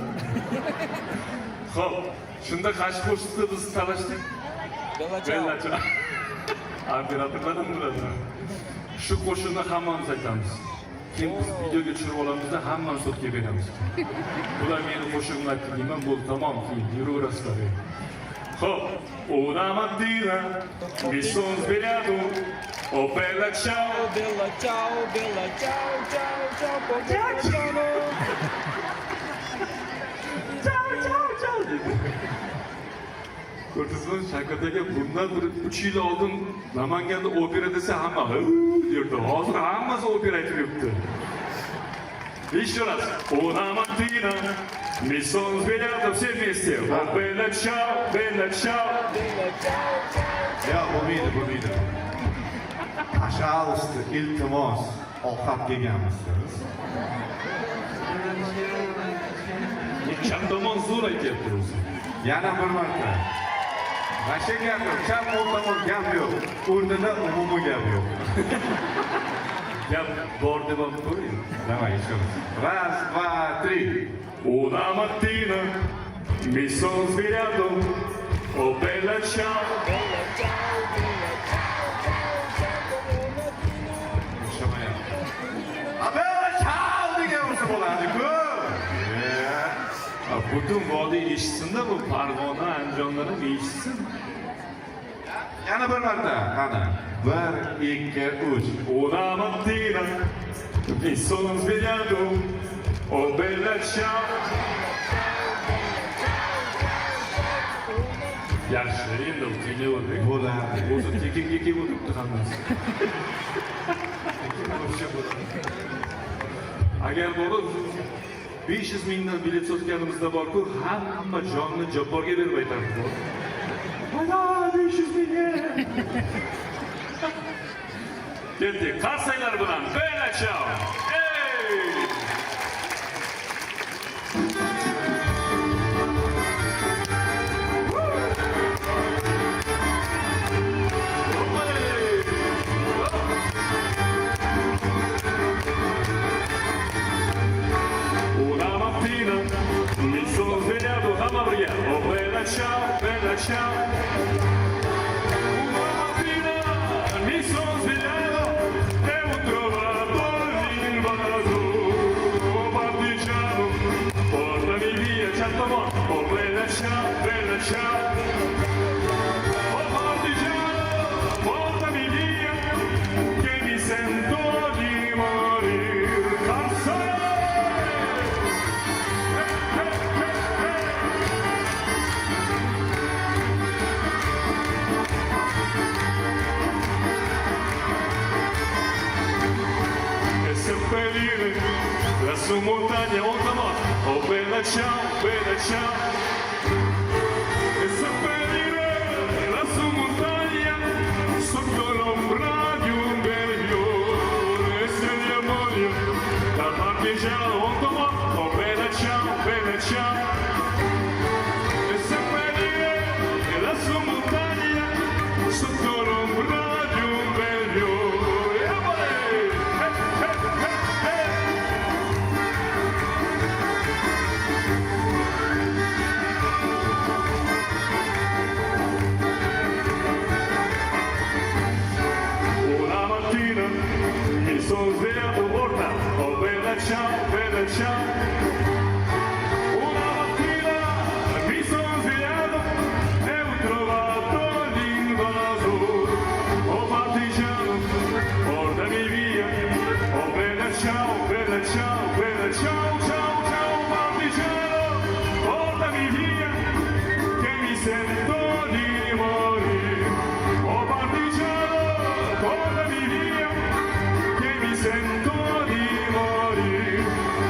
Xo'p, shunda qaysi qo'shiqni biz talashdik? Bellacha. Operatorlar ham biladi. Shu qo'shiqni hammamiz aytamiz. Keyin biz videoga tushirib olamizda hammani sudga beramiz. Bular meni qo'shig'imni aytdingman, bo'ldi, tamom, keyin yuraverasizlar. Xo'p, una mattina mi son svegliato, oh bella ciao, Bella ciao, bella ciao, ciao, ciao, buongiorno. Ko'rdingizmi, Shavkat aka bundan bir 3 yil oldin Namanganda opera desa hamma derdi. Hozir hammasi opera aytib yuribdi. Еще раз. Una mattina mi son svegliato, все вместе. Oh bella ciao, bella ciao. Ya bo'lmaydi. Пожалуйста, iltimos, ovqat yeganmisiz? Chap tomon zo'r aytyapti o'zi. Yana bir marta. Nasha gap yo'q, chap o'rtamon gap yo'q. O'rnida umumiy gap yo'q. Gap bor deb olib qo'ying. Давай, еще раз. Раз, два, три. Una mattina mi son svegliato, oh bella ciao. Bella ciao degan bo'lsa bo'ladi-ku. Butun vodiy eshitsin-da, bu Farg'ona, Andijonlar ham eshitsin. Yana bir marta. Qani. 1, 2, 3. Una mattina mi sono svegliato, oh bella ciao. Yaxshi, endi tinglayverdik. Bo'ladi. O'zi tekinga kelib o'tiribdi hammasi. Agar borib 500 mingdan bilet sotganimizda bor-ku, hamma jonni Jabborga berib aytardi. Mana 500 mingga. Ketdik, qarsanglar bilan bella ciao. Hey! Una mattina mi sono svegliato, hamma birga. Oh bella ciao, bella ciao. Una mattina mi sono svegliato e ho trovato l'invaso. Oh partigiano, portami via, certo mo. Oh bella ciao, bella ciao. Oh partigiano, portami via, che mi sento di morire. Seppellire la sua montagna oltremondo, oh bella ciao, bella ciao. E seppellire la sua montagna sotto l'ombra di un bel fiore. E se gli amori da partigiano oltremondo, oh bella ciao, bella ciao. E seppellire la sua montagna sotto l'ombra di un bel fiore. Una mattina mi sono svegliato e ho trovato l'invaso. Oh partigiano, portami via. Oh bella ciao, bella ciao, bella ciao, ciao, ciao partigiano, portami via, che mi sento di morire. Oh partigiano, portami via, che mi sento di morire.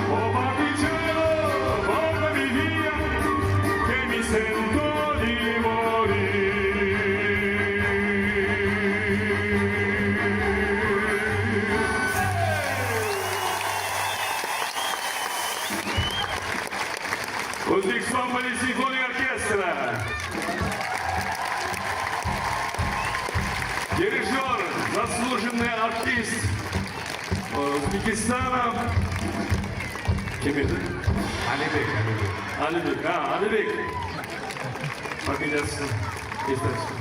Oh partigiano, portami via, che mi sento di O'zbekiston Milliy simfonik orkestri. Дирижер, заслуженный артист Узбекистана. Kim edi? Alibek. Alibek. Alibek. Familiyasini eslatishdi.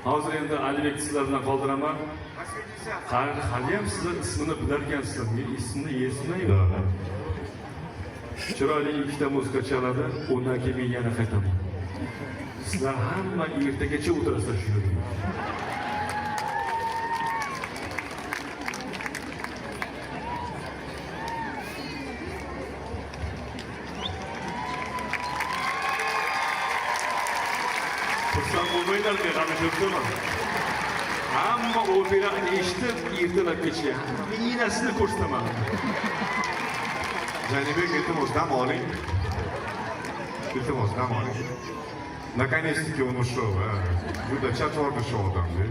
Hozir endi Alibek sizlardan qoldiraman. Haliyam sizlar ismini bilar ekansizlar. Men ismini esmayman. Chiroyli ikkita muzika chaladi, undan keyin men yana qaytaman. Sizlar hamma ertagacha o'tirasizlar shu yerda. Xursand bo'lmanglar, men g'amishibman. Hamma operani eshitib, ertalabgacha minasini ko'rsataman. Janibek, iltimos, dam oling. Iltimos, dam oling. Наконец-таки он ушел, а? Juda chatvordi shu odamda.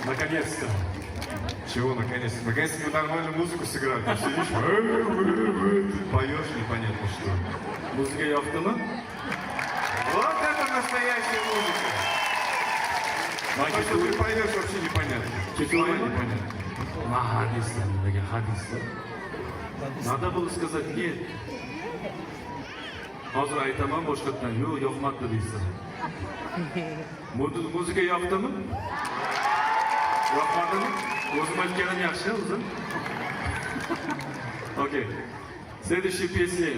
Наконец-то. Чего наконец-то? Наконец-то мы нормальную музыку сыграли. Ты сидишь, поешь непонятно что. Muzika yoqdimi? Вот это настоящая музыка. А то, что ты поешь, вообще непонятно. Слова непонятно. Hadislar, nimaga hadislar? Nada bo'lib сказать нет. Hozir aytaman boshqatdan, yo'q, yoqmadi deysan. Muzika yoqdimi? Yoqmadimi? O'zim aytganim yaxshi o'zim. Окей. Следующая песня.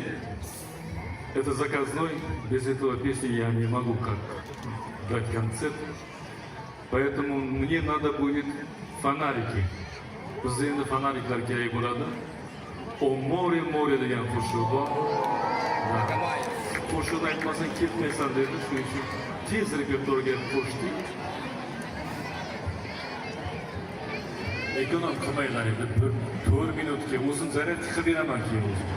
Это заказной. Без этого песни я не могу как дать концерт. Поэтому мне надо будет фонарики. Bizda endi fonariklar kerak bo'ladi. O more degan qo'shiq bor. Qo'shiqni aytmasang ketmaysan dedi. Shuning uchun tez repertuarga qo'shdik. Ekonom qilmaylar endi 4 minutga o'zim zaryadka qilib beraman keyin o'zim.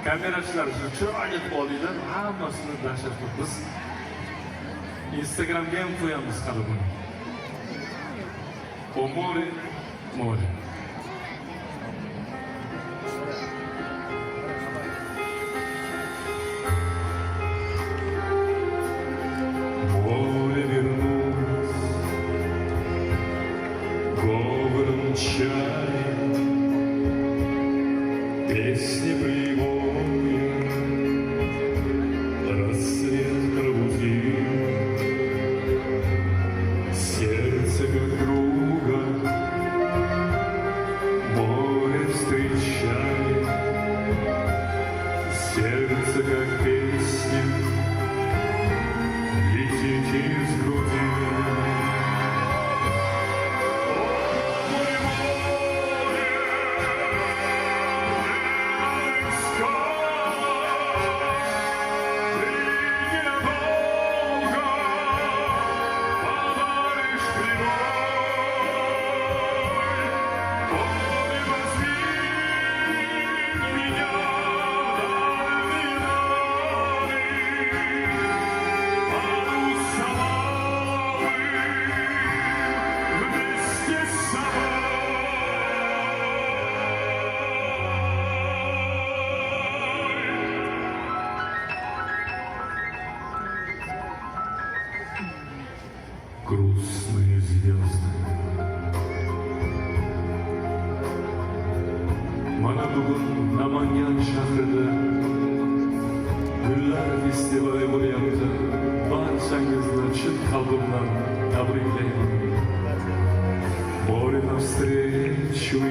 Kamerachilar chiroyli qilib olinglar, hammasini dahshat qilib biz Instagramga ham qo'yamiz hali buni. O more. Море вернулось, говором чай, песни прибоя, рассвет пробудил, сердце как друга, море встречает, сердце как песня. Летит из груди. Грустные звезды. Mana bugun Namangan shahrida gullar festivali bo'lyapti. Barchangizni chin qalbimdan tabriklayman. Море навстречу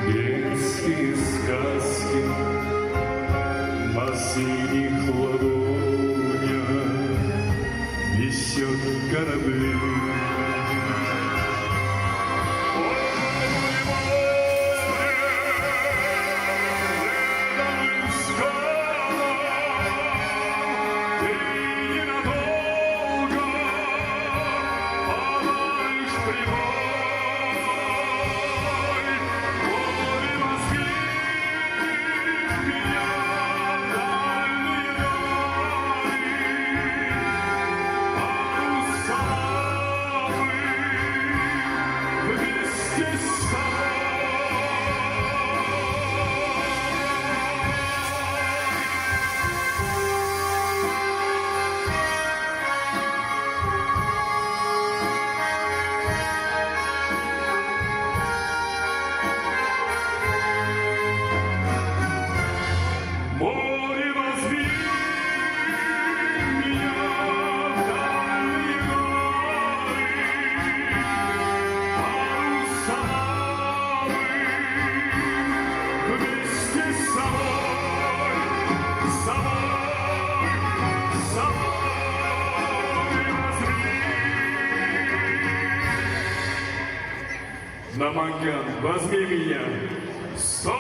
детские сказки на синих ладонях несет корабли. Наманган, возьми меня. Стой!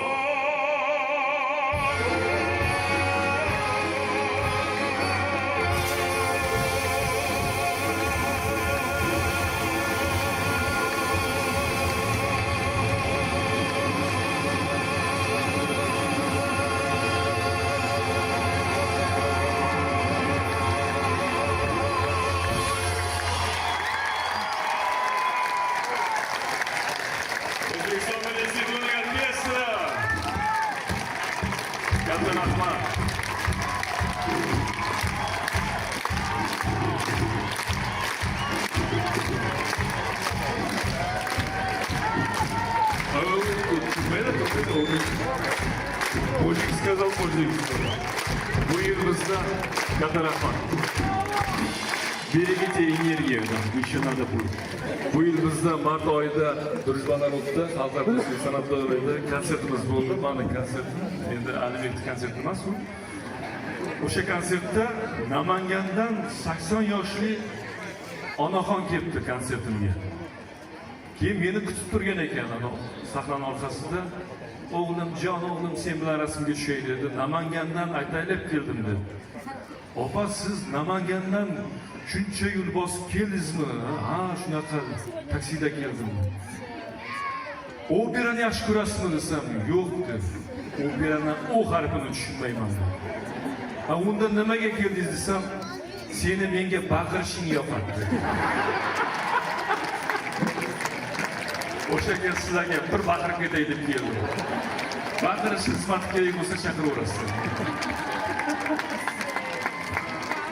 сказал Пузик. Bu yıl bizda katta rahmat. Берегите энергию, еще надо будет. Bu yıl bizda mart oyida durishbalar o'tdi, xalqaro san'at davrida konsertimiz bo'ldi. Mana konsert, endi Alibekni konserti emas bu. O'sha konsertda Namangandan 80 yoshli onaxon kelibdi konsertimga. Keyin meni kutib turgan ekan, sahnaning orqasida. O'g'lim, jon o'g'lim, sen bilan rasmga tushay dedi. Namangandan aytaylab keldim dedi. Opa, siz Namangandan shuncha yo'l bosib keldingizmi? Ha, shunaqa taksida keldim. Operani yaxshi ko'rasizmi desam, yo'q dedi. Operani o harfini tushunmayman dedi. Ha, unda nimaga keldingiz desam, seni menga baqirishing yoqadi dedi. O'sha kel sizlarga bir baqirib ketay deb keldim. Baqirish xizmati kerak bo'lsa chaqiraverasiz.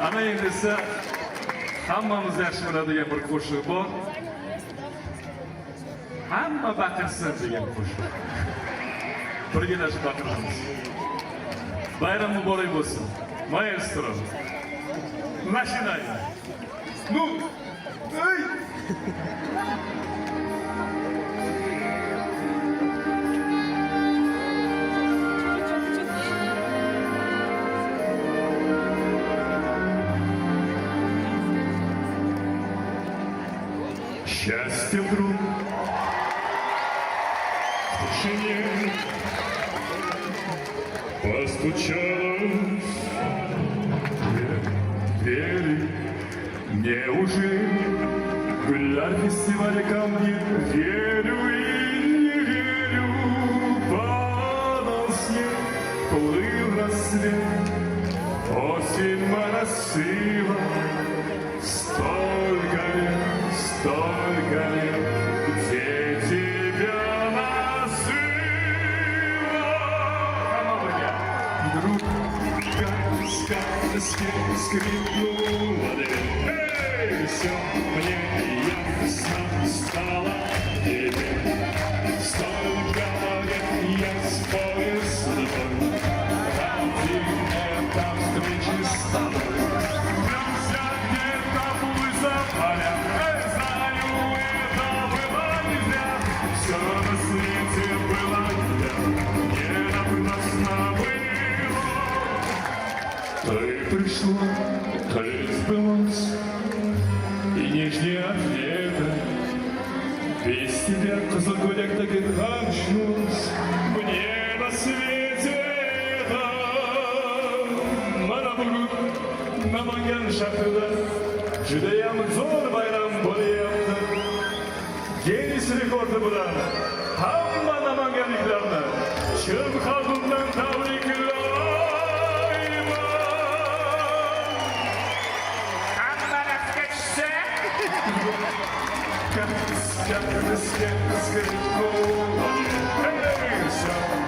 Ana endi esa hammamiz yaxshi biladigan bir qo'shiq bor. Hamma baqirsin degan qo'shiq. Birgalashib baqiramiz. Bayram muborak bo'lsin. Maestro. Начинай. Ну, эй! Счастье вдруг в тишине постучалось в двери. Неужели гуляр фестиваля ко мне? Верю и не верю. Падал снег, плыл рассвет, осень моросила. Столько лет, где тебя носила. Вдруг сказка скрипнула дверь. Эй, все мне ясно стало теперь. Столько лет я спорю с тобой, один это встречи с тобой. Вместе где-то пульса поля. Все на свете было для, не напрасно было. Ты пришла, ты сбылась, и нежнее ответа. Без тебя козлоголяк так и очнулась. Мне на свете это. Mana bugun Namangan shahrida judayam zo'r bayram bo'lyapti. Guinness rekordi bilan hamma namanganliklarni chin qalbimdan tabriklayman. Hamma raqsga tushsa,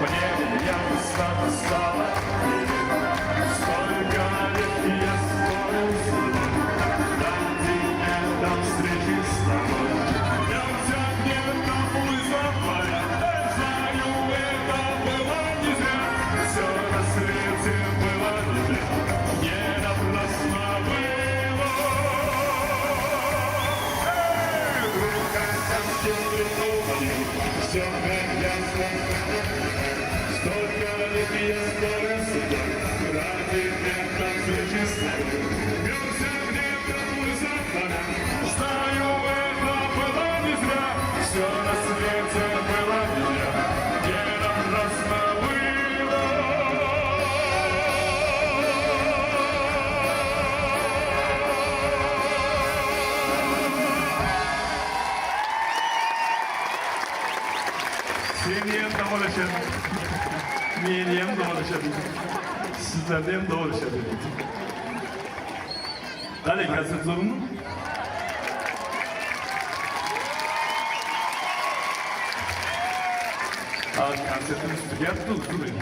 мне ясно стало, столько лет я спорил с тобой, ради этой встречи с тобой. Все как ясно, столько лет я спорю с тобой, ради этой встречи с тобой. Бьемся где-то пульса поля, знаю, это было не зря, все на свете было нельзя, не напрасно было. Seni ham davolashadi, meni ham davolashadi, sizlarni ham davolashadi. Qani, konsert zo'rmi? Ha, konsertimiz tugayapti, turing.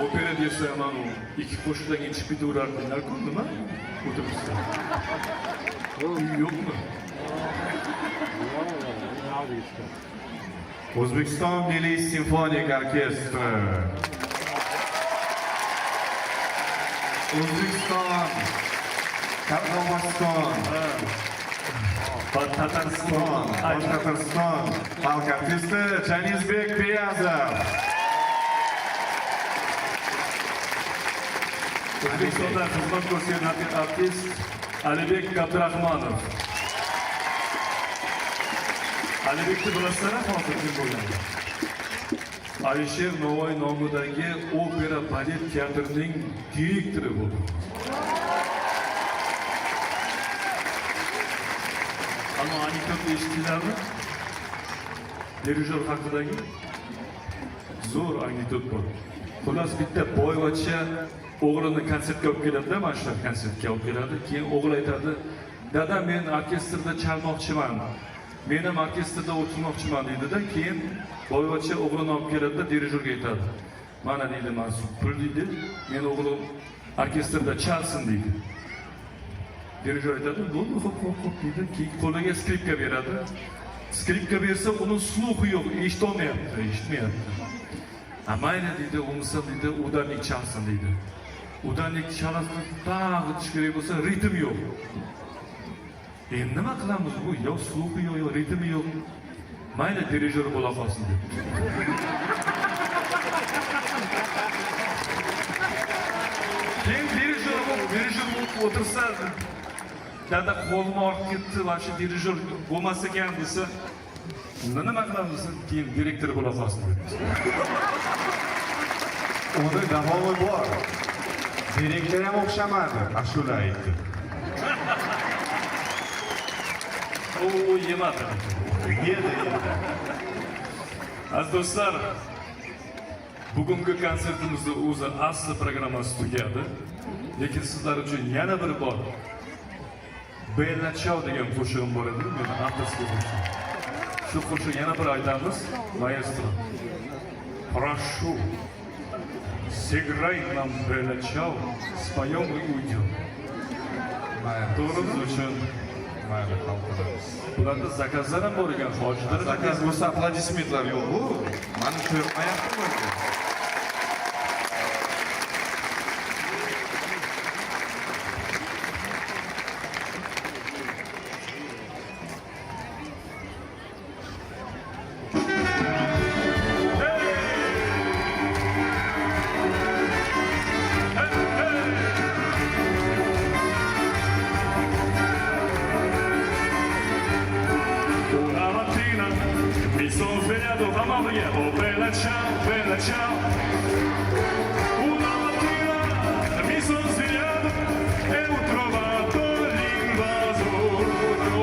Opera desa, mana ikki qo'shiqdan keyin chiqib ketaverardinglar-ku, nima? O'tiribsizlar. Yo'qmi? O'zbekiston Milliy simfonik orkestri, O'zbekiston, Qozog'iston, Tatariston, Tatariston xalq artisti Chanizbek Beyazov. O'zbekistonda xizmat ko'rsatgan artist Alibek Abdurahmonov. Alibekni bilasizlar hozir kim bo'lgan? Alisher Navoiy nomidagi opera balet teatrining direktori bo'ldi. Ama anekdot eshitdinglarmi? Dirijor haqidagi zo'r anekdot bor. Xullas bitta boyvachcha o'g'lini konsertga olib keladi-da, mana shu konsertga olib keladi. Keyin o'g'il aytadi: "Dada, men orkestrda chalmoqchiman. Men ham orkestrda o'tirmoqchiman" deydi-da, keyin boyvachcha o'g'lini olib keladi-da, dirijorga aytadi: "Mana deydi, Mansur, pul deydi. Men o'g'lim orkestrda chalsin" deydi. Dirijor aytadi: "Bo'ldi, xo'p" deydi. Keyin qo'liga skripka beradi. Skripka bersa, uning sluhi yo'q, eshitmayapti. Mayli deydi, bo'lmasa deydi, udarnik chalsin deydi. Udarnik chalasi tag'i tish kerak bo'lsa, ritm yo'q. Endi nima qilamiz bu? Yo sluhi yo'q, yo ritmi yo'q. Mayli dirijor bo'la qolsin dedi. Keyin dirijor bo'lib o'tirsa, dada qo'lni olib ketdi, va shu dirijor bo'lmas ekan desa, unda nima qilamiz? Keyin direktor bo'la qolsin dedi. Uni davomi bor. Direktor ham o'xshamadi, ashula aytdi. O yemadi. Yedi. Aziz do'stlar, bugungi konsertimizni o'zi asli programmasi tugadi. Lekin sizlar uchun yana bir bor Bella Ciao degan qo'shig'im bor edi, meni avtorskiy qo'shiq. Shu qo'shiq yana bir aytamiz, maestro. Прошу, сыграй нам Bella Ciao, споем и уйдем. To'g'rimi uchun? Mayli, xalqimiz. Bularda zakazlar ham bor ekan, hojilar. Zakaz bo'lsa aplodismentlar yo'q bu. Mana shu yoqmayapti o'zi. Una mattina mi sono svegliato a mamma mia, oh bella ciao, bella ciao. Una mattina mi sono svegliato e ho trovato l'invasore,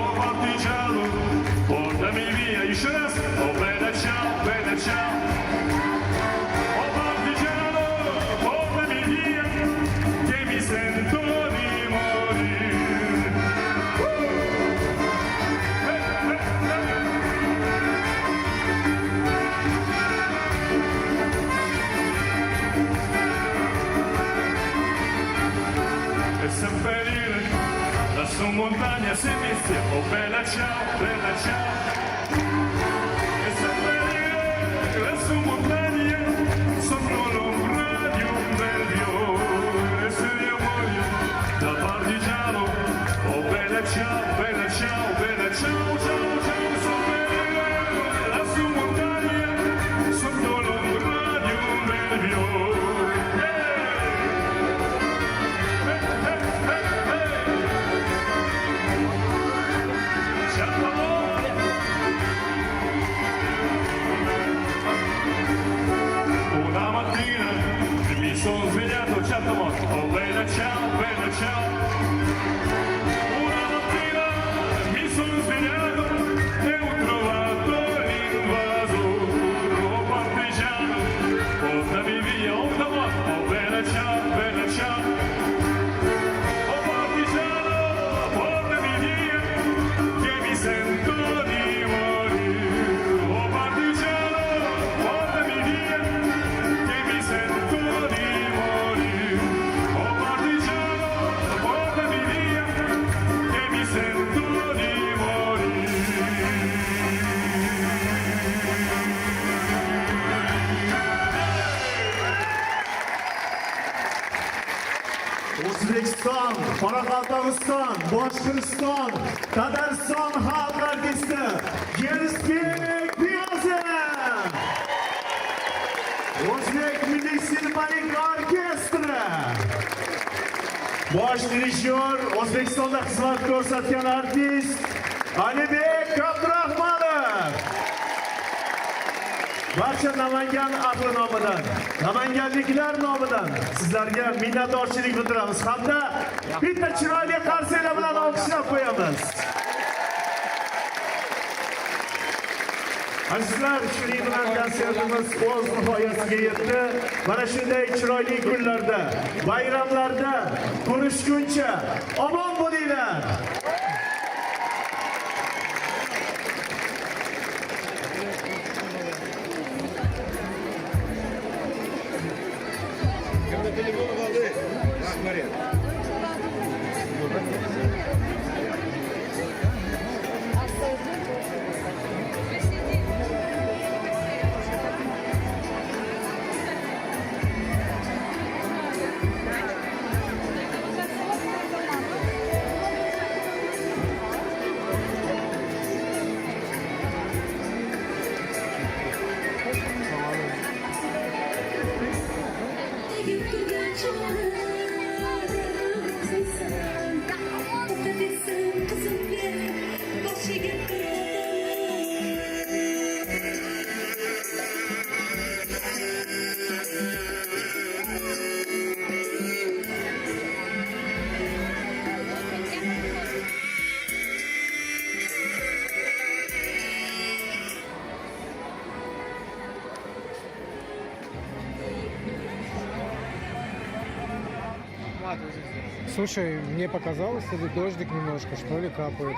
oh partigiano, portami via i scenas, oh bella ciao, bella ciao. Oh partigiano, portami via, che mi sento di morire. E seppellire lassù in montagna si mischia, oh bella ciao, bella ciao. E seppellire lassù in montagna sotto l'ombra di un bel fiore, e se io muoio da partigiano, oh bella ciao, bella ciao, bella ciao, ciao, ciao. Seppellire lassù in montagna sotto l'ombra di un bel fiore. O'zbekiston, Qoraqalpog'iston, Boshqirdiston, Tatariston xalq artisti Yelisbek Biyozov. O'zbek Milliy simfonik orkestri. Bosh dirijor, O'zbekistonda xizmat ko'rsatgan artist Alibek Abdurahmonov. Barcha Namangan ahli nomidan, namanganliklar nomidan sizlarga minnatdorchilik bildiramiz hamda bitta chiroyli qarsaklar bilan olqishlab qo'yamiz. Azizlar, shuning bilan konsertimiz o'z nihoyasiga yetdi. Mana shunday chiroyli kunlarda, bayramlarda ko'rishguncha omon bo'linglar. Слушай, мне показалось, или дождик немножко, что ли, капает?